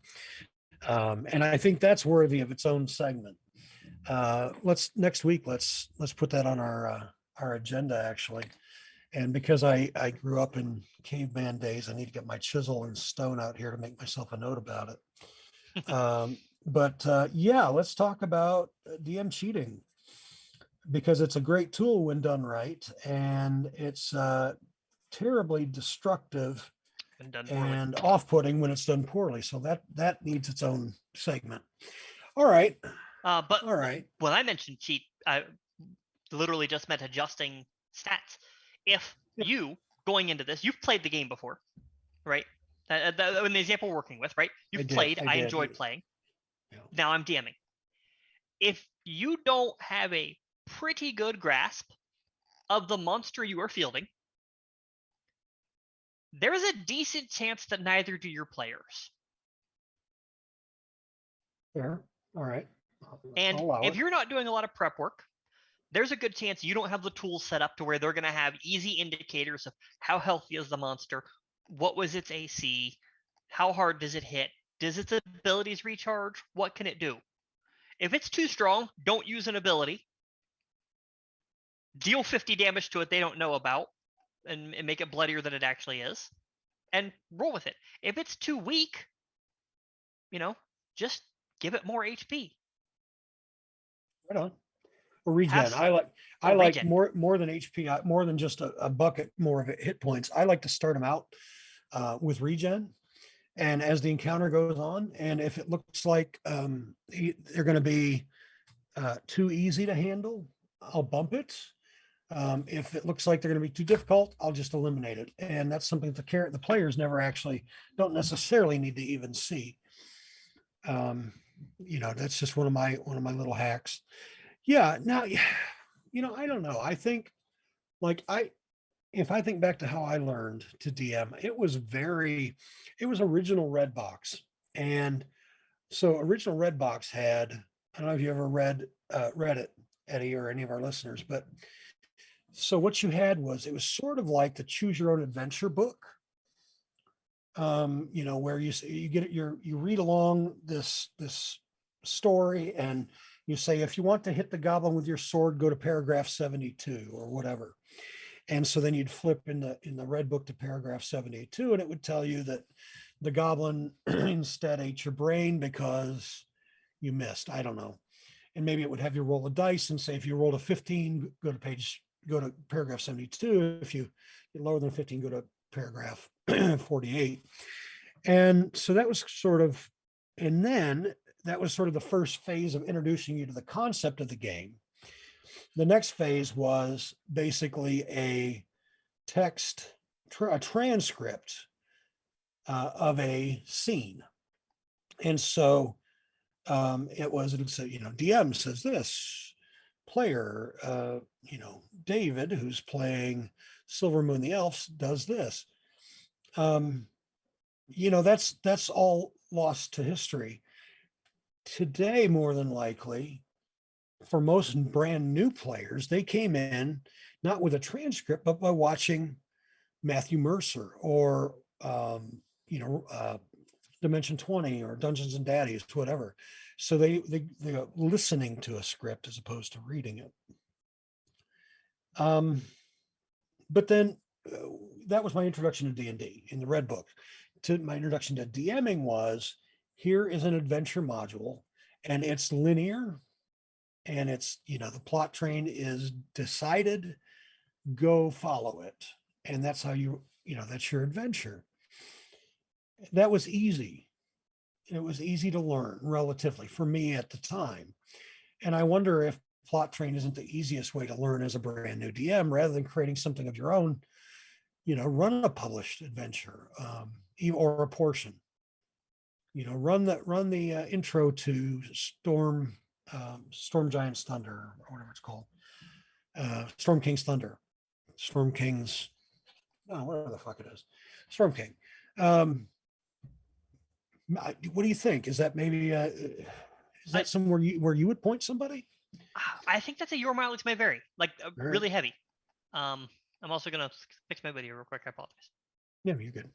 And I think that's worthy of its own segment. Let's next week. Let's put that on our agenda actually. And because I grew up in caveman days, I need to get my chisel and stone out here to make myself a note about it. But yeah, let's talk about DM cheating because it's a great tool when done right, and it's terribly destructive When done poorly. and off-putting when it's done poorly. So that needs its own segment. All right, But all right. when I mentioned cheat, I literally just meant adjusting stats. If Yep. you going into this, you've played the game before, right? In the example we're working with, right? You've played. I did. enjoyed playing. Yeah. Now I'm DMing. If you don't have a pretty good grasp of the monster you are fielding, there is a decent chance that neither do your players. Fair. All right. And I'll allow if it. you're not doing a lot of prep work, there's a good chance you don't have the tools set up to where they're going to have easy indicators of how healthy is the monster, what was its AC, how hard does it hit, does its abilities recharge, what can it do? If it's too strong, don't use an ability. Deal 50 damage to it they don't know about and make it bloodier than it actually is, and roll with it. If it's too weak, just give it more HP. Right on. Or regen. Have I like regen. more than HP, more than just a bucket, more of it hit points. I like to start them out with regen. And as the encounter goes on, and if it looks like they're going to be too easy to handle, I'll bump it. If it looks like they're going to be too difficult, I'll just eliminate it. And that's something the players never actually don't necessarily need to even see. That's just one of my little hacks. Yeah. Now, I don't know. I think like if I think back to how I learned to DM, it was original Redbox. And so original Redbox had, I don't know if you ever read it, Eddie, or any of our listeners, but so what you had was, it was sort of like the choose your own adventure book. Where you get it, you read along this story, and you say, if you want to hit the goblin with your sword, go to paragraph 72 or whatever. And so then you'd flip in the red book to paragraph 72, and it would tell you that the goblin instead ate your brain because you missed. I don't know. And maybe it would have you roll a dice and say, if you rolled a 15, go to paragraph 72. If you get lower than 15, go to paragraph 48. And so that was and then that was sort of the first phase of introducing you to the concept of the game. The next phase was basically a transcript of a scene. And so it would say, DM says this, player, David, who's playing Silver Moon the Elves, does this. That's all lost to history. Today, more than likely, for most brand new players, they came in not with a transcript, but by watching Matthew Mercer or Dimension 20 or Dungeons and Daddies, whatever. So they're listening to a script as opposed to reading it. But then that was my introduction to D&D in the Red Book. My introduction to DMing was, here is an adventure module, and it's linear, and it's, the plot train is decided, go follow it. And that's how that's your adventure. That was easy. It was easy to learn relatively for me at the time. And I wonder if plot train isn't the easiest way to learn as a brand new DM, rather than creating something of your own, run a published adventure, or a portion, run the intro to Storm Giant's Thunder, or whatever it's called, Storm King's Thunder, Storm King's, whatever the fuck it is, Storm King. What do you think? Is that maybe is that somewhere where you would point somebody? I think that's your mileage may vary, like Right. really heavy. I'm also gonna fix my video real quick. I apologize. Yeah, you're good.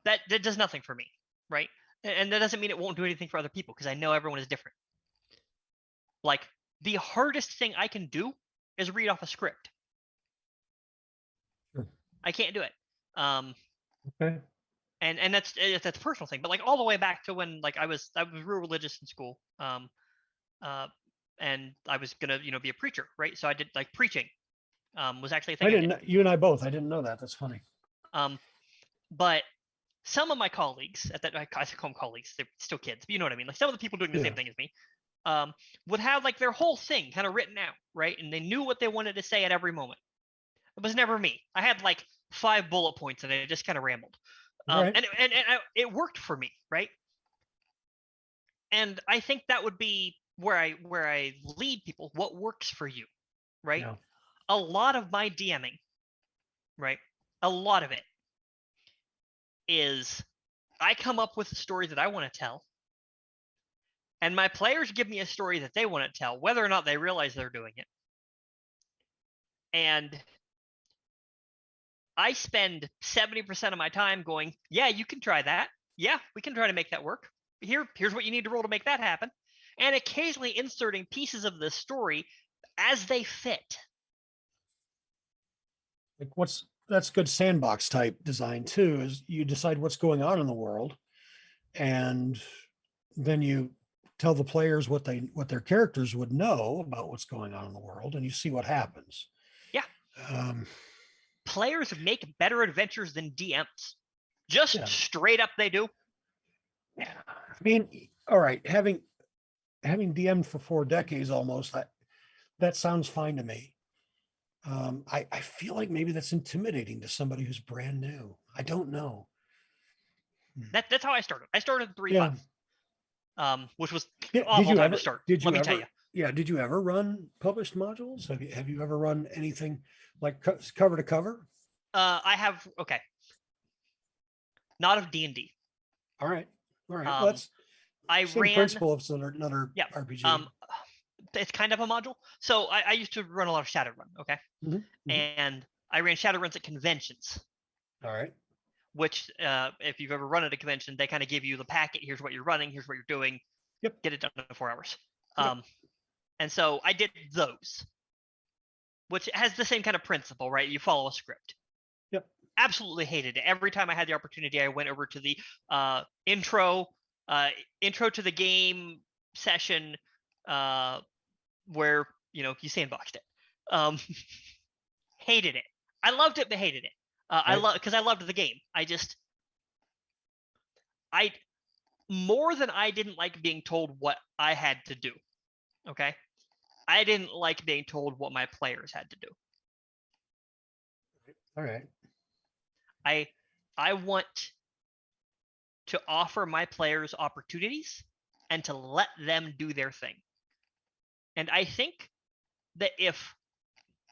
That does nothing for me, right? And that doesn't mean it won't do anything for other people, because I know everyone is different. Like, the hardest thing I can do is read off a script. Sure. I can't do it. Okay. And that's a personal thing, but like all the way back to when like I was real religious in school, and I was gonna be a preacher, right? So I did like preaching, was actually a thing I I did. didn't know, you and I both, I didn't know that. That's funny. But some of my colleagues at that, I call them colleagues, they're still kids, but you know what I mean. Like some of the people doing the Yeah. same thing as me, would have like their whole thing kind of written out, right? And they knew what they wanted to say at every moment. It was never me. I had like 5 bullet points and I just kind of rambled. Right. And it worked for me, right? And I think that would be where I lead people. What works for you, right? Yeah. A lot of my DMing, right? A lot of it is I come up with a story that I want to tell, and my players give me a story that they want to tell, whether or not they realize they're doing it. And I spend 70% of my time going, yeah, you can try that. Yeah, we can try to make that work. Here's what you need to roll to make that happen. And occasionally inserting pieces of the story as they fit. Like that's good sandbox type design too, is you decide what's going on in the world, and then you tell the players what their characters would know about what's going on in the world, and you see what happens. Yeah. Um, Players make better adventures than DMs. Just yeah. straight up, they do. Yeah. I mean, all right, having DM'd for 4 decades almost, that sounds fine to me. I feel like maybe that's intimidating to somebody who's brand new. I don't know. That's how I started. I started 3.5, Yeah. which was Did awful you time ever? to start. Did Let you me tell ever? you. Yeah. Did you ever run published modules? Have you ever run anything like cover to cover? I have not of D&D. All right. All right. Well, that's I same ran. principle of another Yeah. RPG. It's kind of a module. So I used to run a lot of Shadowrun, okay? Mm-hmm. And I ran Shadowruns at conventions, All right. which if you've ever run at a convention, they kind of give you the packet. Here's what you're running. Here's what you're doing. Yep. Get it done in 4 hours. Yep. And so I did those, which has the same kind of principle, right? You follow a script. Yep. Absolutely hated it. Every time I had the opportunity, I went over to the intro to the game session, where you sandboxed it. Hated it. I loved it, but hated it. Because I loved the game. I more than I didn't like being told what I had to do. Okay, I didn't like being told what my players had to do. All right. I want to offer my players opportunities and to let them do their thing. And I think that if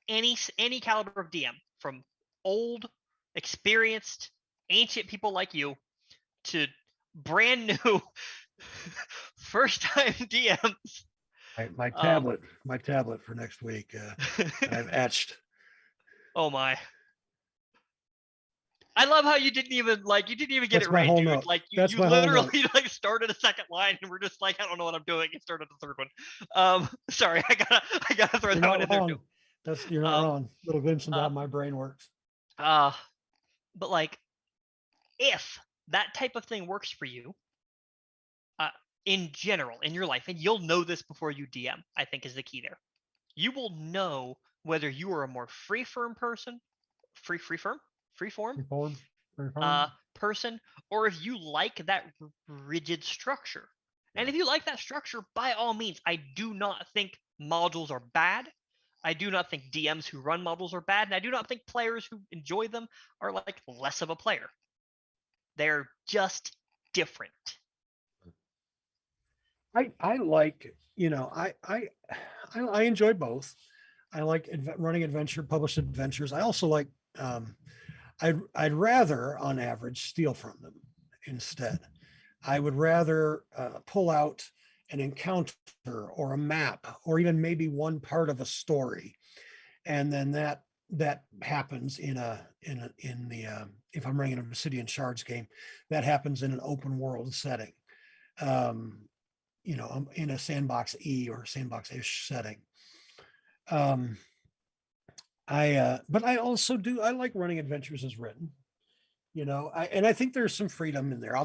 any caliber of DM, from old, experienced, ancient people like you to brand new first time DMs. My tablet for next week. I've etched. Oh my. I love how you didn't even get That's it my right, whole dude. note. Like That's you my whole note. literally like started a second line and we're just like, I don't know what I'm doing, and started the third one. Sorry, I gotta throw You're that one not in there wrong. too. You're not wrong. Little glimpse into how my brain works. But like, if that type of thing works for you, in general in your life, and you'll know this before you DM, I think is the key there. You will know whether you are a more freeform person, freeform person, or if you like that rigid structure. And if you like that structure, by all means, I do not think modules are bad. I do not think DMs who run modules are bad, and I do not think players who enjoy them are like less of a player. They're just different. I like, I enjoy both. I like running published adventures. I also like, I'd rather on average steal from them instead. I would rather pull out an encounter or a map or even maybe one part of a story, and then that happens in the if I'm running an Obsidian Shards game, that happens in an open world setting. in a sandbox E or sandbox-ish setting. But I also I like running adventures as written, and I think there's some freedom in there.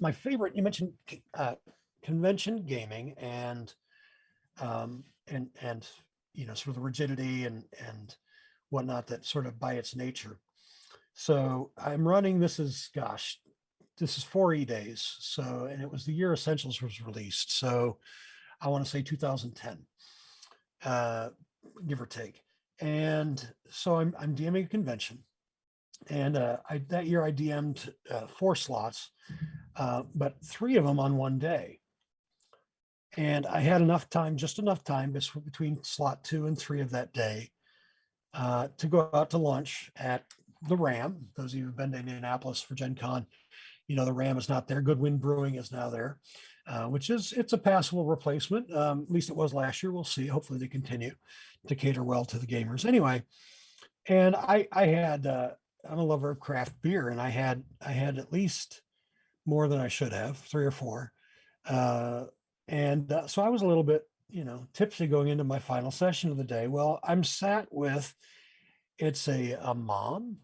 My favorite, you mentioned convention gaming and sort of the rigidity and whatnot that sort of by its nature. So I'm running, this is 4E days. So, and it was the year Essentials was released. So I want to say 2010, give or take. And so I'm DMing a convention. And that year I DM'd 4 slots, but 3 of them on one day. And I had just enough time between slot 2 and 3 of that day to go out to lunch at the Ram. Those of you who've been to Indianapolis for Gen Con, the Ram is not there. Goodwin Brewing is now there, it's a passable replacement. At least it was last year. We'll see. Hopefully they continue to cater well to the gamers. Anyway, and I had, I'm a lover of craft beer, and I had at least more than I should have, 3 or 4. So I was a little bit, tipsy going into my final session of the day. Well, I'm sat with, it's a mom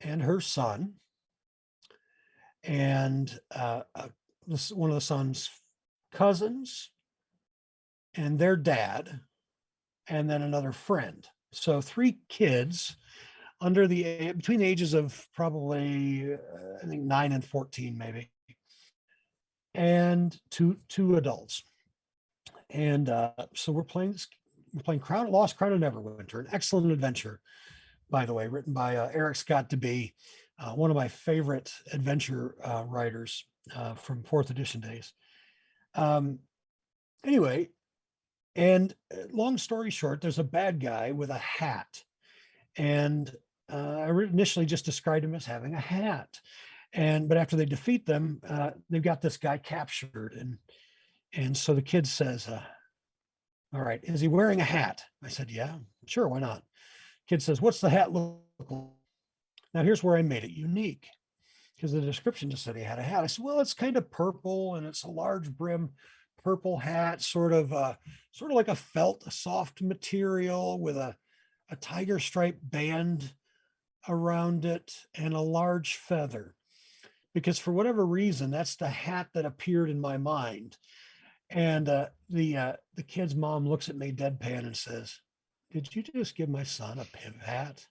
and her son, and one of the son's cousins and their dad, and then another friend. So 3 kids between the ages of probably I think 9 and 14 maybe, and two adults. And so we're playing Lost Crown of Neverwinter, an excellent adventure, by the way, written by Eric Scott DeBee, one of my favorite adventure writers from 4th edition days. Anyway, and long story short, there's a bad guy with a hat, and I initially just described him as having a hat, but after they defeat them, they've got this guy captured, and so the kid says, "All right, is he wearing a hat?" I said, "Yeah, sure, why not?" Kid says, "What's the hat look like?" Now here's where I made it unique, because the description just said he had a hat. I said, "Well, it's kind of purple, and it's a large brim purple hat, sort of like a felt, a soft material with a tiger stripe band around it and a large feather." Because for whatever reason, that's the hat that appeared in my mind. And the kid's mom looks at me deadpan and says, "Did you just give my son a pimp hat?"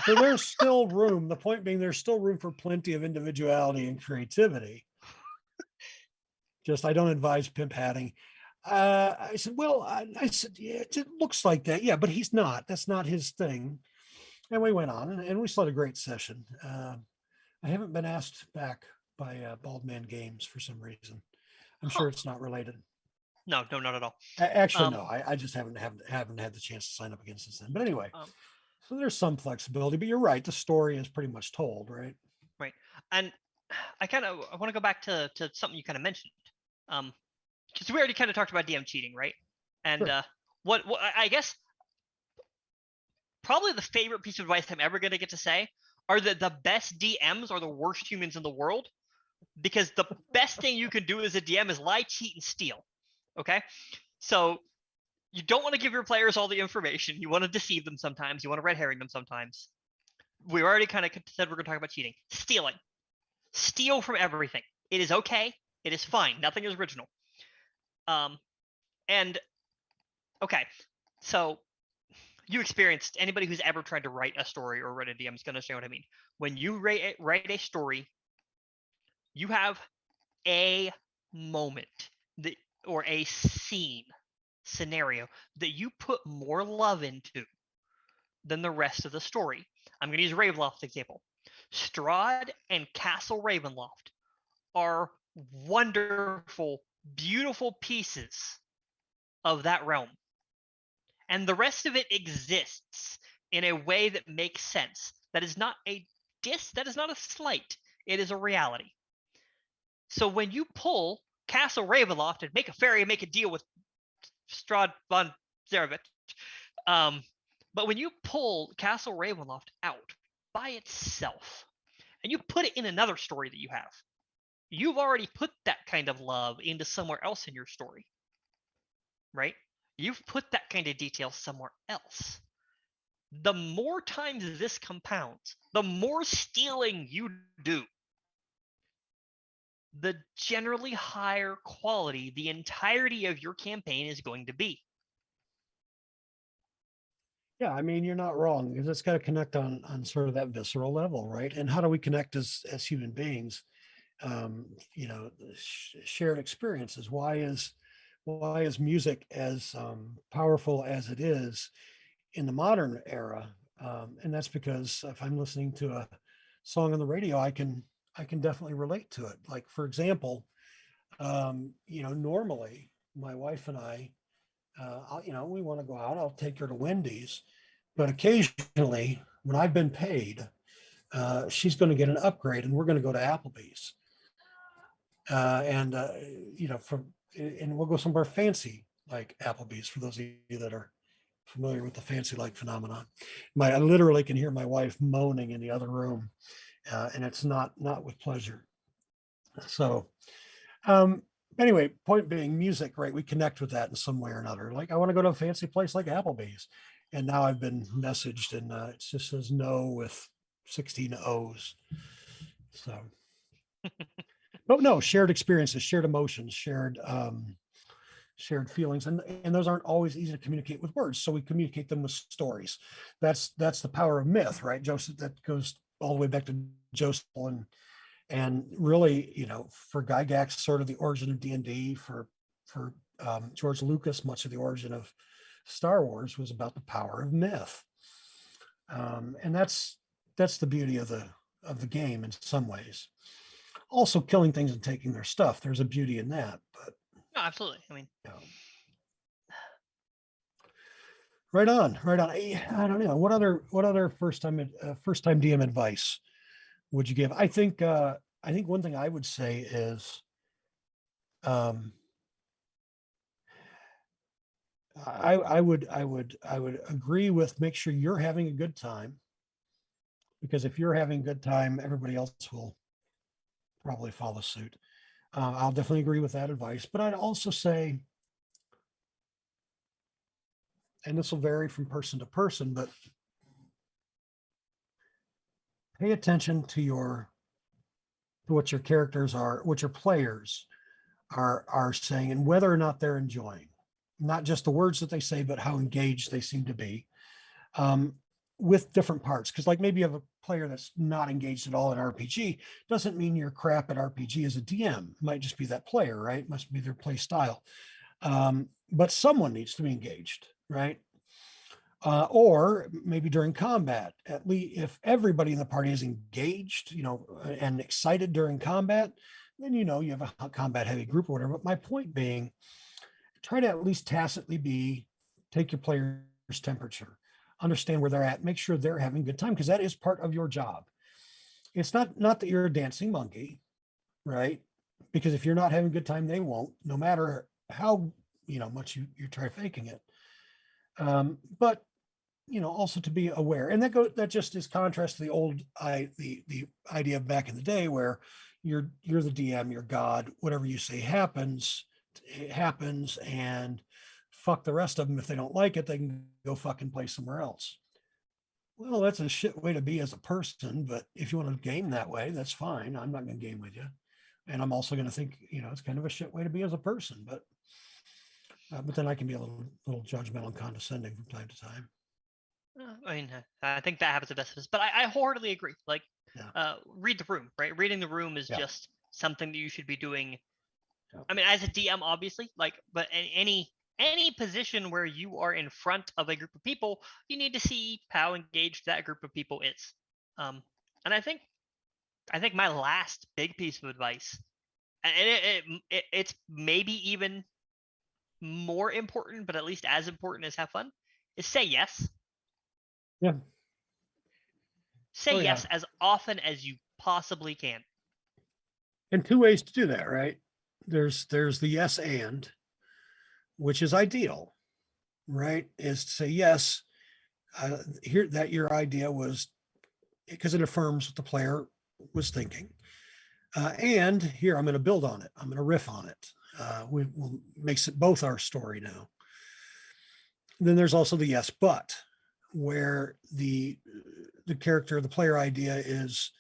So there's still room. The point being, there's still room for plenty of individuality and creativity. Just, I don't advise pimp hatting. I said, "Well," I said, "Yeah, it looks like that. Yeah, but he's not. That's not his thing." And we went on, and we still had a great session. I haven't been asked back by Bald Man Games for some reason. I'm Huh. sure it's not related. No, not at all. Actually, no, I just haven't had the chance to sign up again since then. But anyway, so there's some flexibility, but you're right. The story is pretty much told, right? Right. And I want to go back to something you kind of mentioned. Because we already kind of talked about DM cheating, right? And Sure. what I guess probably the favorite piece of advice I'm ever going to get to say are that the best DMs are the worst humans in the world, because the best thing you can do as a DM is lie, cheat, and steal. Okay? So you don't want to give your players all the information. You want to deceive them sometimes. You want to red herring them sometimes. We already kind of said we're going to talk about cheating. Stealing. Steal from everything. It is okay. It is fine. Nothing is original. And okay, so you experienced, anybody who's ever tried to write a story or write a DM is going to understand what I mean. When you write a story, you have a moment that, or a scenario that you put more love into than the rest of the story. I'm going to use Ravenloft example. Strahd and Castle Ravenloft are wonderful, beautiful pieces of that realm. And the rest of it exists in a way that makes sense. That is not a that is not a slight. It is a reality. So when you pull Castle Ravenloft and make a fairy and make a deal with Strahd von Zarovich, but when you pull Castle Ravenloft out by itself and you put it in another story that you have. You've already put that kind of love into somewhere else in your story, right? You've put that kind of detail somewhere else. The more times this compounds, the more stealing you do, the generally higher quality the entirety of your campaign is going to be. Yeah, I mean, you're not wrong, because it's got to connect on sort of that visceral level, right? And how do we connect as human beings? You know, shared experiences. Why is music as powerful as it is in the modern era? And that's because if I'm listening to a song on the radio, I can definitely relate to it. Like, for example, you know, normally my wife and I, you know, we want to go out, I'll take her to Wendy's, but occasionally when I've been paid, she's going to get an upgrade and we're going to go to Applebee's. And you know, and we'll go somewhere fancy like Applebee's, for those of you that are familiar with the fancy like phenomenon. I literally can hear my wife moaning in the other room, and it's not with pleasure. So um, anyway, point being, music, right? We connect with that in some way or another. Like, I want to go to a fancy place like Applebee's, and now I've been messaged, and it just says no with 16 O's. So, but no, shared experiences, shared emotions, shared feelings, and those aren't always easy to communicate with words. So we communicate them with stories. That's the power of myth, right, Joseph? That goes all the way back to Joseph, and really, you know, for Gygax, sort of the origin of D&D, for George Lucas, much of the origin of Star Wars was about the power of myth, and that's the beauty of the game in some ways. Also, killing things and taking their stuff, there's a beauty in that, but No, absolutely. I mean, you know, right on, right on. I don't know what other first time DM advice would you give? I think one thing I would say is, um, I would agree with, make sure you're having a good time, because if you're having a good time, everybody else will probably follow suit. I'll definitely agree with that advice, but I'd also say, and this will vary from person to person, but pay attention to what your characters are, what your players are saying, and whether or not they're enjoying, not just the words that they say, but how engaged they seem to be, um, with different parts. Because, like, maybe you have a player that's not engaged at all in RPG, doesn't mean you're crap at RPG as a DM. It might just be that player, right? It must be their play style. But someone needs to be engaged, right? Or maybe during combat, at least if everybody in the party is engaged, you know, and excited during combat, then you know you have a combat heavy group or whatever. But my point being, try to at least tacitly take your player's temperature, understand where they're at, make sure they're having a good time, because that is part of your job. It's not that you're a dancing monkey, right? Because if you're not having a good time, they won't, no matter how, you know, much you try faking it. But you know, also to be aware, and that just is contrast to the idea of back in the day, where you're the DM, you're God, whatever you say happens, it happens, and fuck the rest of them. If they don't like it, they can go fucking play somewhere else. Well, that's a shit way to be as a person, but if you want to game that way, that's fine. I'm not going to game with you, and I'm also going to think, you know, it's kind of a shit way to be as a person, but then I can be a little judgmental and condescending from time to time. I mean, I think that happens to best of us, but I wholeheartedly agree. Like, Yeah. read the room, right? Reading the room is Yeah. just something that you should be doing. Yeah. I mean, as a DM, obviously, like, but any position where you are in front of a group of people, you need to see how engaged that group of people is. And I think my last big piece of advice, and it's maybe even more important, but at least as important as have fun, is say yes. Yeah. Say Oh, yeah. yes as often as you possibly can. And two ways to do that, right? There's the yes and, which is ideal, right? Is to say yes, here that your idea was, because it affirms the player was thinking. And here I'm going to build on it. I'm going to riff on it. We'll makes it both our story now. And then there's also the yes, but, where the character, the player idea is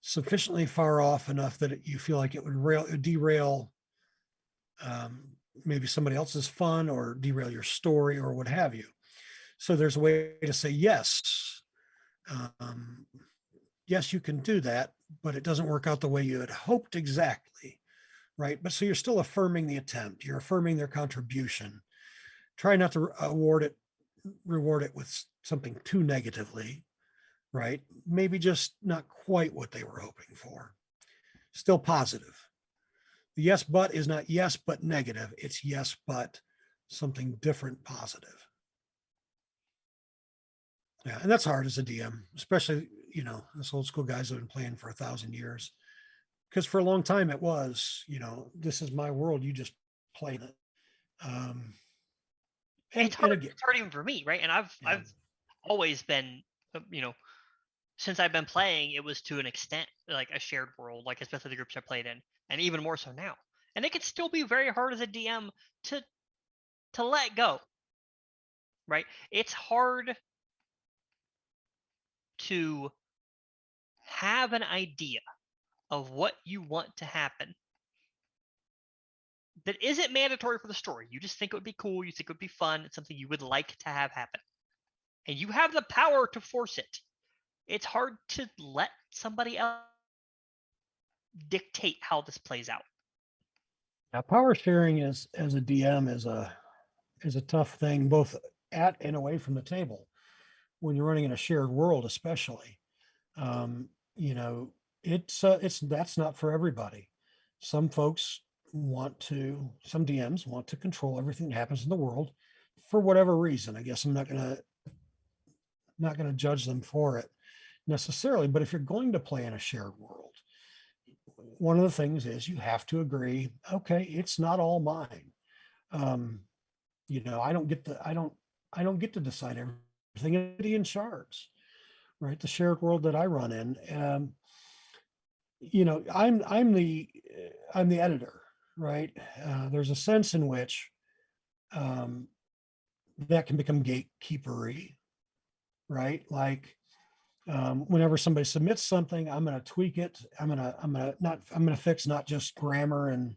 sufficiently far off enough that you feel like it would derail maybe somebody else's fun or derail your story or what have you. So there's a way to say yes. Yes, you can do that, but it doesn't work out the way you had hoped exactly, right? But so you're still affirming the attempt. You're affirming their contribution. Try not to reward it with something too negatively, right? Maybe just not quite what they were hoping for. Still positive. The yes, but is not yes, but negative. It's yes, but something different, positive. Yeah, and that's hard as a DM, especially, us old school guys that have been playing for 1,000 years. Because for a long time it was, this is my world, you just play it. It's hard. It's hard even for me, right? And I've always been, since I've been playing, it was to an extent like a shared world, like especially the groups I played in, and even more so now. And it can still be very hard as a DM to let go, right? It's hard to have an idea of what you want to happen that isn't mandatory for the story. You just think it would be cool, you think it would be fun, it's something you would like to have happen. And you have the power to force it. It's hard to let somebody else dictate how this plays out. Now, power sharing as a DM is a tough thing, both at and away from the table. When you're running in a shared world, especially, it's that's not for everybody. Some DMs want to control everything that happens in the world for whatever reason. I guess I'm not gonna judge them for it necessarily, but if you're going to play in a shared world, one of the things is you have to agree, okay, it's not all mine. I don't get to decide everything in shards, right? The shared world that I run in, I'm the editor, right? There's a sense in which that can become gatekeepery, right? Like whenever somebody submits something, I'm going to tweak it. I'm going to fix not just grammar and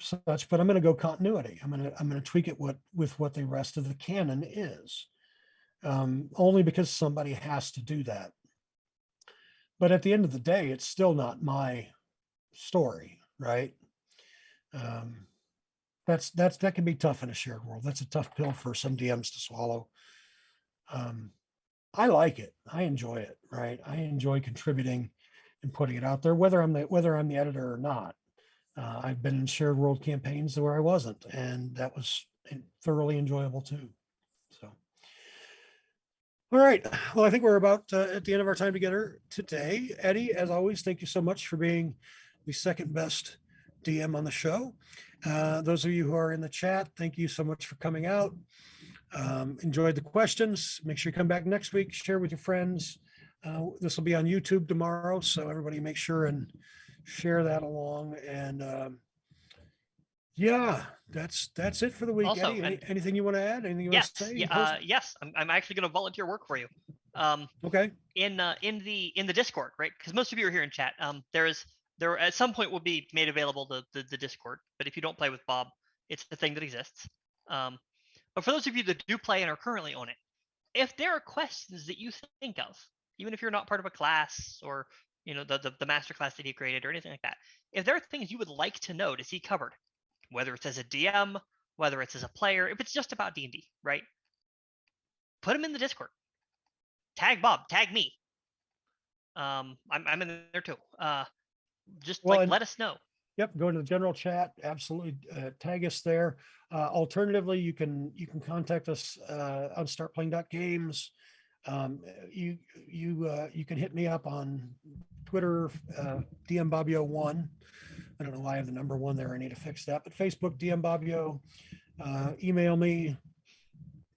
such, but I'm going to go continuity. I'm going to tweak it with what the rest of the canon is, only because somebody has to do that. But at the end of the day, it's still not my story, right? That can be tough in a shared world. That's a tough pill for some DMs to swallow. I like it. I enjoy it, right? I enjoy contributing and putting it out there, whether I'm the editor or not. I've been in shared world campaigns where I wasn't, and that was thoroughly enjoyable too. So, all right. Well, I think we're about at the end of our time together today. Eddie, as always, thank you so much for being the second best DM on the show. Those of you who are in the chat, thank you so much for coming out. Enjoyed the questions. Make sure you come back next week, share with your friends. This will be on YouTube tomorrow, so everybody make sure and share that along. And yeah, that's it for the week. Also, Eddie, anything you want to add? Anything you want to say? Yes, I'm actually going to volunteer work for you. Okay. In the Discord, right? Because most of you are here in chat. There at some point will be made available the Discord, but if you don't play with Bob, it's the thing that exists. But for those of you that do play and are currently on it, if there are questions that you think of, even if you're not part of a class or the master class that he created or anything like that, if there are things you would like to know to see covered, whether it's as a DM, whether it's as a player, if it's just about D&D, right? Put them in the Discord. Tag Bob, tag me. I'm in there too. Let us know. Yep, go to the general chat. Absolutely, tag us there. Alternatively, you can contact us on startplaying.games. You can hit me up on Twitter, DMBobio1. I don't know why I have the number 1 there. I need to fix that. But Facebook, DMBobio. Email me,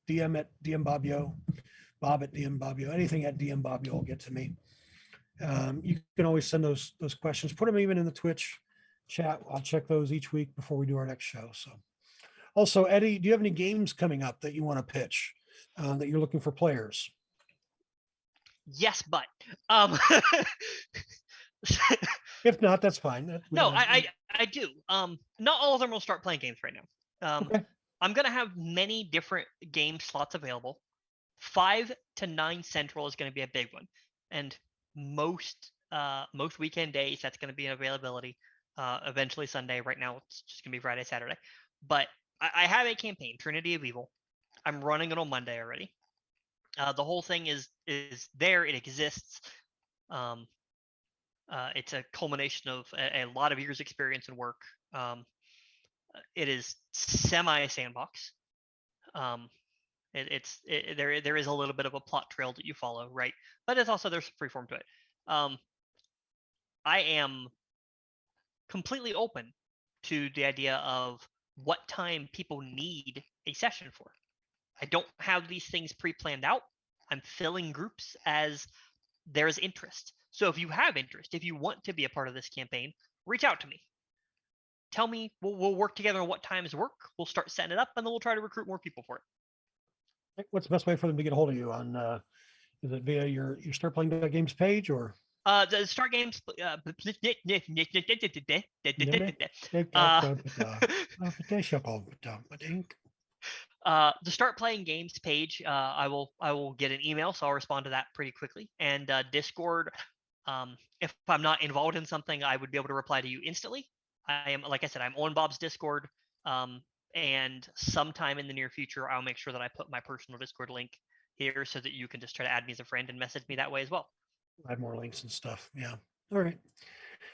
DM at DMBobio, Bob at DMBobio. Anything at DMBobio will get to me. You can always send those questions, put them even in the Twitch chat. I'll check those each week before we do our next show. So also, Eddie, do you have any games coming up that you want to pitch that you're looking for players? Yes, but um, If not, that's fine. no, I do. Not all of them will start playing games right now. Okay. I'm gonna have many different game slots available. 5 to 9 Central is gonna be a big one, and most weekend days that's gonna be an availability. Eventually Sunday. Right now it's just gonna be Friday, Saturday. But I have a campaign, Trinity of Evil. I'm running it on Monday already. The whole thing is there. It exists. Um, it's a culmination of a lot of years' experience and work. It is semi sandbox. There is a little bit of a plot trail that you follow, right? But it's also there's freeform to it. I am completely open to the idea of what time people need a session for. I don't have these things pre-planned out. I'm filling groups as there's interest. So if you have interest, if you want to be a part of this campaign, reach out to me. Tell me, we'll work together on what times work. We'll start setting it up, and then we'll try to recruit more people for it. What's the best way for them to get a hold of you on? Is it via your Start Playing Games page or? The Start Games. The Start Playing Games page. I will get an email, so I'll respond to that pretty quickly. And Discord. If I'm not involved in something, I would be able to reply to you instantly. I am, like I said, I'm on Bob's Discord. And sometime in the near future, I'll make sure that I put my personal Discord link here so that you can just try to add me as a friend and message me that way as well. Add more links and stuff. Yeah. All right.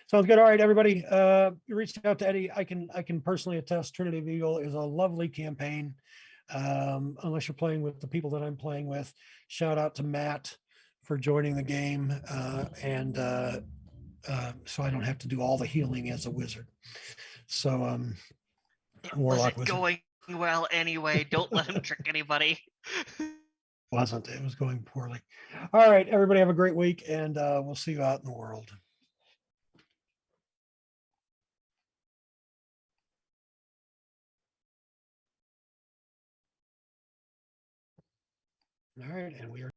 Sounds good. All right, everybody. You reached out to Eddie. I can personally attest Trinity of Evil is a lovely campaign. Unless you're playing with the people that I'm playing with. Shout out to Matt for joining the game. So I don't have to do all the healing as a wizard. So It Warlock wasn't going well anyway. Don't let him trick anybody. Wasn't. It was going poorly. All right, everybody have a great week, and we'll see you out in the world. All right, and we are